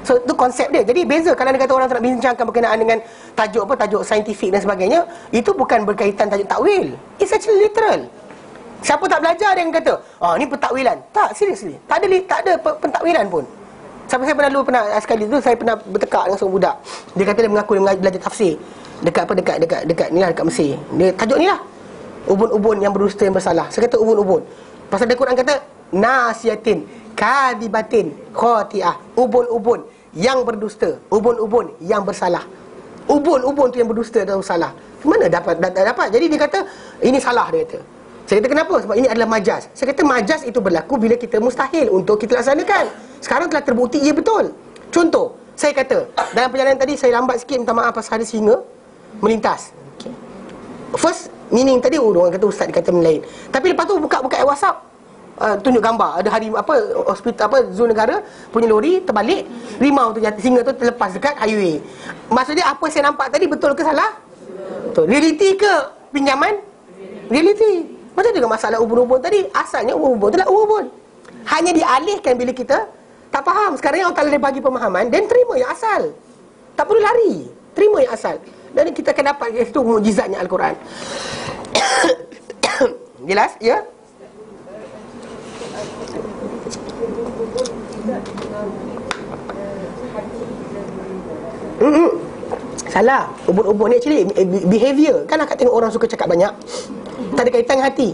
So, itu konsep dia. Jadi beza kalau dia kata orang tak nak bincangkan berkenaan dengan tajuk saintifik dan sebagainya, itu bukan berkaitan tajuk takwil. It's actually literal. Siapa tak belajar dia yang kata, ni pentakwilan. Tak, seriously. Tak ada pentakwilan pun. Saya pernah sekali tu saya pernah bertekak dengan seorang budak. Dia kata dia mengaku dia belajar tafsir dekat ni lah, dekat Mesir. Dia tajuk ni lah, ubun-ubun yang berdusta yang bersalah. Saya kata ubun-ubun. Pasal Al-Quran kata nasiyatin kadibatin khati'ah, ubun-ubun yang berdusta, ubun-ubun yang bersalah. Ubun-ubun tu yang berdusta dan bersalah. Mana dapat? Jadi dia kata ini salah, dia kata. Saya kata kenapa? Sebab ini adalah majaz. Saya kata majaz itu berlaku bila kita mustahil untuk kita laksanakan. Sekarang telah terbukti ia betul. Contoh, saya kata dalam perjalanan tadi saya lambat sikit, minta maaf pasal ada singa melintas. Okay. First meaning tadi orang kata ustaz dia kata lain. Tapi lepas tu buka WhatsApp, tunjuk gambar ada hari hospital zoo negara punya lori terbalik, rimau tu jatuh, singa tu terlepas dekat highway. Maksudnya apa saya nampak tadi betul ke salah? Betul. Realiti ke pinjaman? Realiti. Macam juga masalah ubun-ubun tadi. Asalnya ubun-ubun tu lah ubun. Hanya dialihkan bila kita tak faham. Sekarang yang Allah bagi pemahaman, dan terima yang asal. Tak perlu lari, terima yang asal. Dan kita akan dapat itu mukjizatnya Al-Quran. Jelas? Ya? Salah. Ubun-ubun ni actually behavior. Kan akak tengok orang suka cakap banyak, tak ada kaitan dengan hati.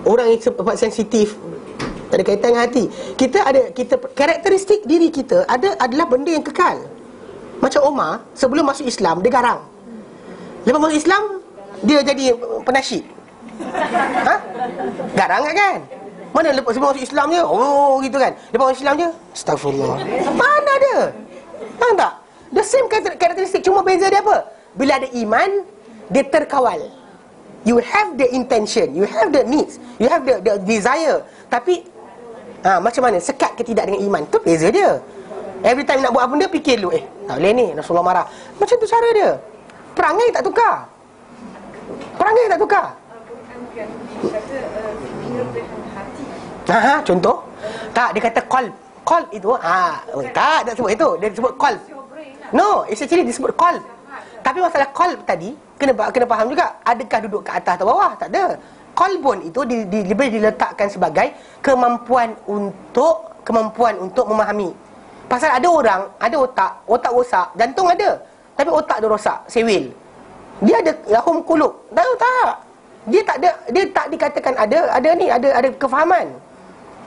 Orang yang sensitif, tak ada kaitan dengan hati. Kita karakteristik diri kita adalah benda yang kekal. Macam Omar, sebelum masuk Islam dia garang. Lepas masuk Islam dia jadi penasyid. Garang kan? Mana lepas sebelum masuk Islam dia gitu kan. Lepas masuk Islam dia astagfirullah. Mana ada? Tahu tak? The same karakteristik, cuma beza dia apa? Bila ada iman, dia terkawal. You have the intention, you have the needs, you have the desire. Tapi macam mana sekat ke tidak dengan iman? Tu beza dia. Every time nak buat apa benda fikir dulu, tak boleh ni, Rasulullah marah. Macam tu cara dia. Perangai tak tukar. Contoh? Tak, dia kata qalb. Qalb itu tak sebut itu, dia sebut qalb. No, it's actually disebut qalb. Tapi masalah qalb tadi kena faham juga, adakah duduk ke atas atau bawah? Tak ada. Qalbun itu lebih diletakkan sebagai kemampuan untuk memahami. Pasal ada orang ada otak rosak, jantung ada, tapi otak dia rosak, sewil. Dia ada lahum qulub. Tahu tak? Dia tak dikatakan ada kefahaman.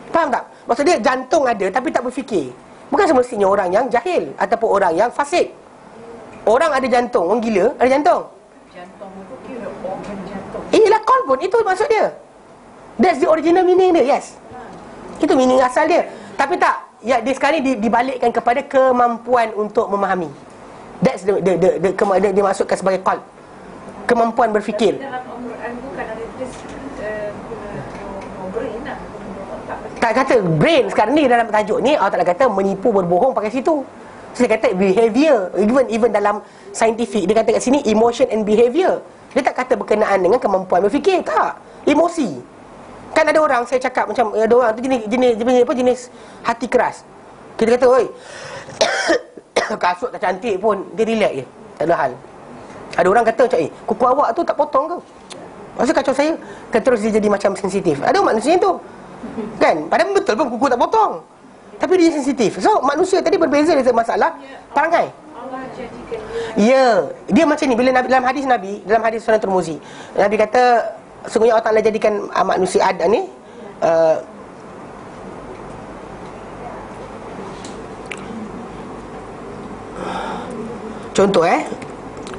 Faham tak? Maksud dia jantung ada tapi tak berfikir. Bukan semestinya orang yang jahil ataupun orang yang fasik. Orang ada jantung, orang gila ada jantung. Jantung itu kira organ jantung. ialah call pun, itu maksud dia. That's the original meaning dia, yes. Itu meaning asal dia. Tapi tak, ya, dia sekarang ni dibalikkan kepada kemampuan untuk memahami. That's the dia masukkan sebagai call, kemampuan berfikir. Dalam Al-Quran bukan ada tulis brain lah. Tak kata brain sekarang ni dalam tajuk ni Allah Ta'ala kata menipu berbohong pakai situ. So, dia kata behavior. Even dalam scientific dia kata kat sini emotion and behavior. Dia tak kata berkenaan dengan kemampuan berfikir, tak. Emosi. Kan ada orang saya cakap macam ada orang tu jenis hati keras. Kita kata, oi, kasut tak cantik pun dia relax je, tak ada hal. Ada orang kata macam, kuku awak tu tak potong ke? Masa kacau saya, kan terus dia jadi macam sensitif. Ada manusia tu, kan? Padahal betul pun kuku tak potong, tapi dia sensitif. So manusia tadi berbeza dari masalah perangai. Allah jadikan Ya, dia macam ni. Bila Nabi, dalam hadis Sunan Tirmizi, Nabi kata sungguhnya Allah Ta'ala jadikan manusia Adam ni contoh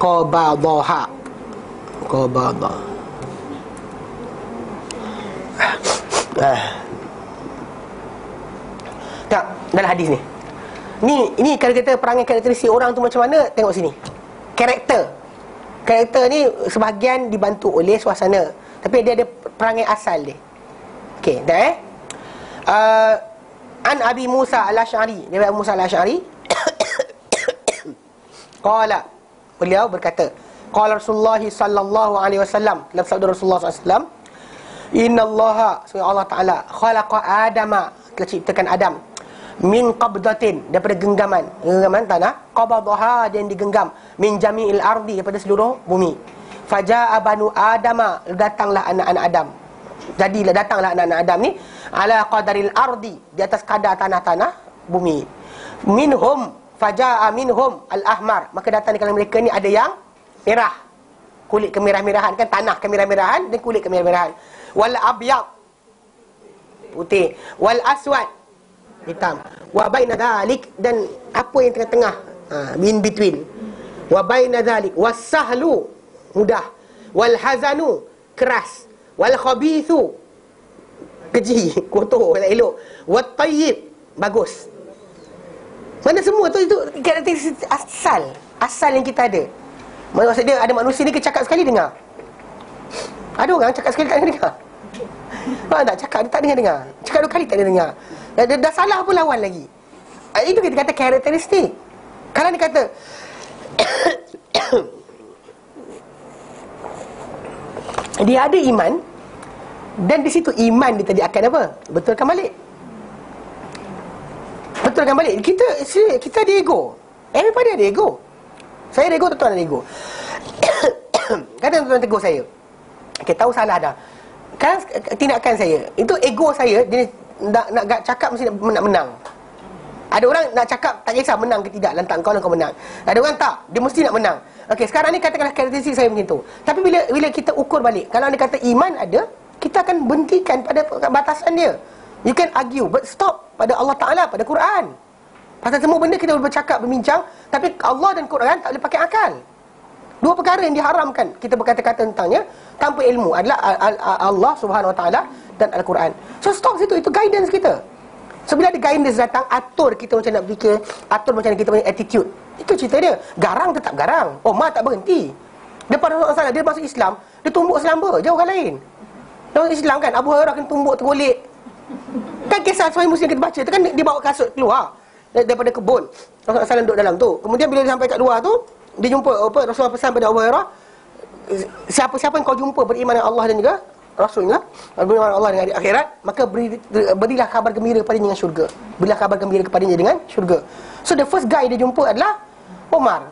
qabadaha. Tak, dalam hadis ni. Ni kalau kita perangai karakteristik orang tu macam mana, tengok sini. Karakter ni sebahagian dibantu oleh suasana, tapi dia ada perangai asal dia. Okey, dah An Abi Musa Al-Asy'ari, dia Abu Musa Al-Asy'ari qala, beliau berkata, qala Rasulullah sallallahu alaihi wasallam, dalam sabda Rasulullah sallallahu alaihi wasallam, innallaha, sungguh Allah Ta'ala, khalaqa Adama, telah ciptakan Adam, min qabdatin, daripada genggaman tanah, qabadaha, yang digenggam, min jami'il ardi, daripada seluruh bumi. Faja'a banu Adama, datanglah anak-anak Adam. Jadilah datanglah anak-anak Adam ni ala qadaril ardi, di atas kadar tanah-tanah bumi. Minhum, faja'a minhum al-ahmar, maka datang di kalangan mereka ni ada yang merah, kulit kemerah-merahan, kan tanah kemerah-merahan dan kulit kemerah-merahan. Wal abyad, putih. Wal aswad, hitam. Wa baina dhalik, dan apa yang tengah-tengah, in between. Wa baina dhalik was-sahlu, mudah. Wal hazanu, keras. Wal khabithu, keji, kotor, tak elok. Wat tayyib, bagus. Mana semua tu, itu karakteristik asal yang kita ada. Maksud dia, ada manusia ni cakap sekali dengar. Ada orang cakap sekali tak dengar. Tak cakap, dia tak dengar. Cakap 2 kali tak dengar. Dah salah pun lawan lagi. Itu kita kata karakteristik. Kalau dia kata dia ada iman, dan di situ iman dia tadi akan apa? Betulkan balik. Kita ada ego. Everybody ada ego. Saya ada ego, tuan-tuan ada ego. Kadang tuan-tuan tegur saya, tahu salah dah. Kan tindakan saya, itu ego saya, dia nak cakap mesti nak menang. Ada orang nak cakap tak kisah menang ke tidak, lantak kau menang. Ada orang tak, dia mesti nak menang. Okey, sekarang ni katakanlah karakteristik saya macam tu. Tapi bila kita ukur balik, kalau dia kata iman ada, kita akan bentikan pada batasan dia. You can argue, but stop pada Allah Ta'ala, pada Quran. Pasal semua benda kita boleh bercakap, berbincang, tapi Allah dan Quran tak boleh pakai akal. 2 perkara yang diharamkan kita berkata-kata tentangnya tanpa ilmu adalah Allah Subhanahu Wa Ta'ala dan Al-Quran. So stop situ, itu guidance kita. So bila ada guidance datang, atur kita macam nak fikir, atur macam kita punya attitude. Itu cerita dia. Garang tetap garang. Omar tak berhenti. Depan Rasulullah, dia masuk Islam, dia tumbuk selamba jauh orang lain. Dia masuk Islam kan, Abu Hurairah kena tumbuk tergolek. Kan kisah Sahih Muslim kita baca tu kan, dia bawa kasut keluar daripada kebun. Rasulullah SAW duduk dalam tu. Kemudian bila dia sampai kat luar tu, dia jumpa Rasulullah pesan pada Abu Hurairah, siapa-siapa yang kau jumpa beriman dengan Allah dan juga Rasulnya, beriman dengan Allah dengan hari akhirat, maka berilah kabar gembira kepadanya dengan syurga. Berilah kabar gembira kepadanya dengan syurga. So the first guy dia jumpa adalah Omar.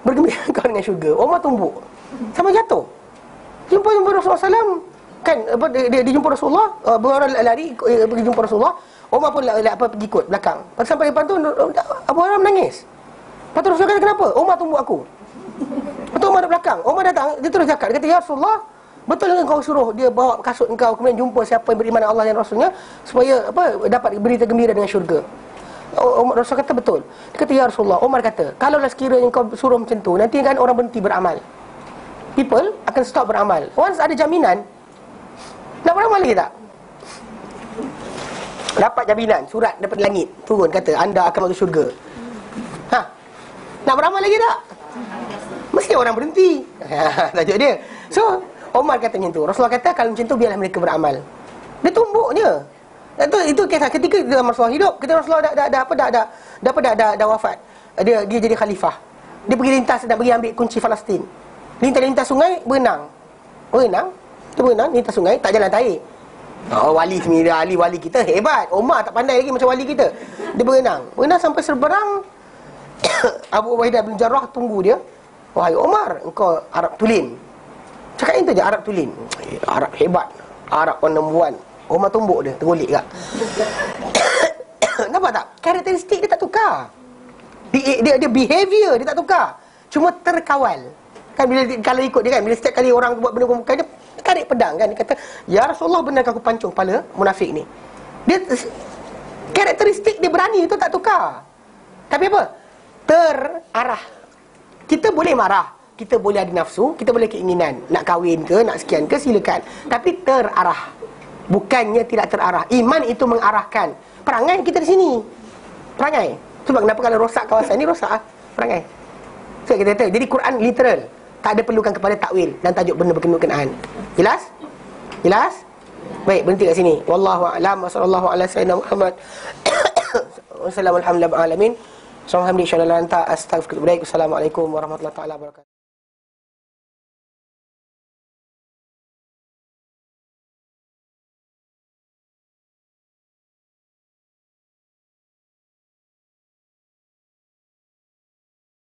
Bergembira kau dengan syurga. Omar tumbuk sampai jatuh. Jumpa Rasulullah SAW kan, dia jumpa Rasulullah, berorang lari pergi jumpa Rasulullah. Omar pun pergi ikut belakang. Lepas sampai depan tu, Abu Hurairah menangis. Lepas tu Rasulullah kata, kenapa? Omar tumbuk aku. Lepas tu Omar ada belakang. Omar datang, dia terus cakap, dia kata, ya Rasulullah, betul ke kau suruh dia bawa kasut engkau kemudian jumpa siapa yang beriman dengan Allah dan Rasulnya supaya dapat berita gembira dengan syurga? Rasul kata betul. Dia kata, ya Rasulullah, Omar kata, kalaulah sekiranya kau suruh macam tu, nanti kan orang berhenti beramal. people akan stop beramal. Once ada jaminan, nak beramal lagi tak? Dapat jaminan, surat daripada langit turun kata anda akan masuk syurga. Nak beramal lagi tak? Mesti orang berhenti. Tajuk dia. So Omar kata macam tu. Rasulullah kata kalau macam tu biarlah mereka beramal. Dia tumbuknya. Itu kisah ketika Rasulullah hidup, ketika Rasulullah dah wafat. Dia jadi khalifah. Dia pergi lintas dan pergi ambil kunci Palestin. Lintas sungai, berenang. Dia berenang lintas sungai, tak jalan air. Wali sendiri, wali kita hebat. Omar tak pandai lagi macam wali kita. Dia berenang sampai seberang. Abu Ubaidah bin Jarrah tunggu dia. Wahai Omar, engkau Arab tulen. Cakap itu je, Arab tulen. Arab hebat, Arab number one. Omar tumbuk dia, tergolik tak? Nampak tak? Karakteristik dia tak tukar. Dia behavior dia tak tukar. Cuma terkawal. Kan bila kalau ikut dia kan, bila setiap kali orang buat benda bukan dia tarik pedang kan, dia kata, "Ya Rasulullah, benarkah aku pancung kepala munafik ni?" Dia karakteristik dia berani itu tak tukar. Tapi apa? Terarah. Kita boleh marah, kita boleh ada nafsu, kita boleh keinginan nak kahwin ke, nak sekian ke, silakan. Tapi terarah. Bukannya tidak terarah. Iman itu mengarahkan. Perangai kita di sini. Perangai. Sebab kenapa kalau rosak kawasan ni, rosak perangai. So kita kata, jadi Quran literal. Tak ada perlukan kepada takwil dan tajuk benda berkenaan. Jelas? Jelas? Baik, berhenti kat sini. Wallahu a'lam wa sallallahu ala sayyidina Muhammad. Wassalamu alhamdulillah alamin. Assalamualaikum warahmatullahi wabarakatuh.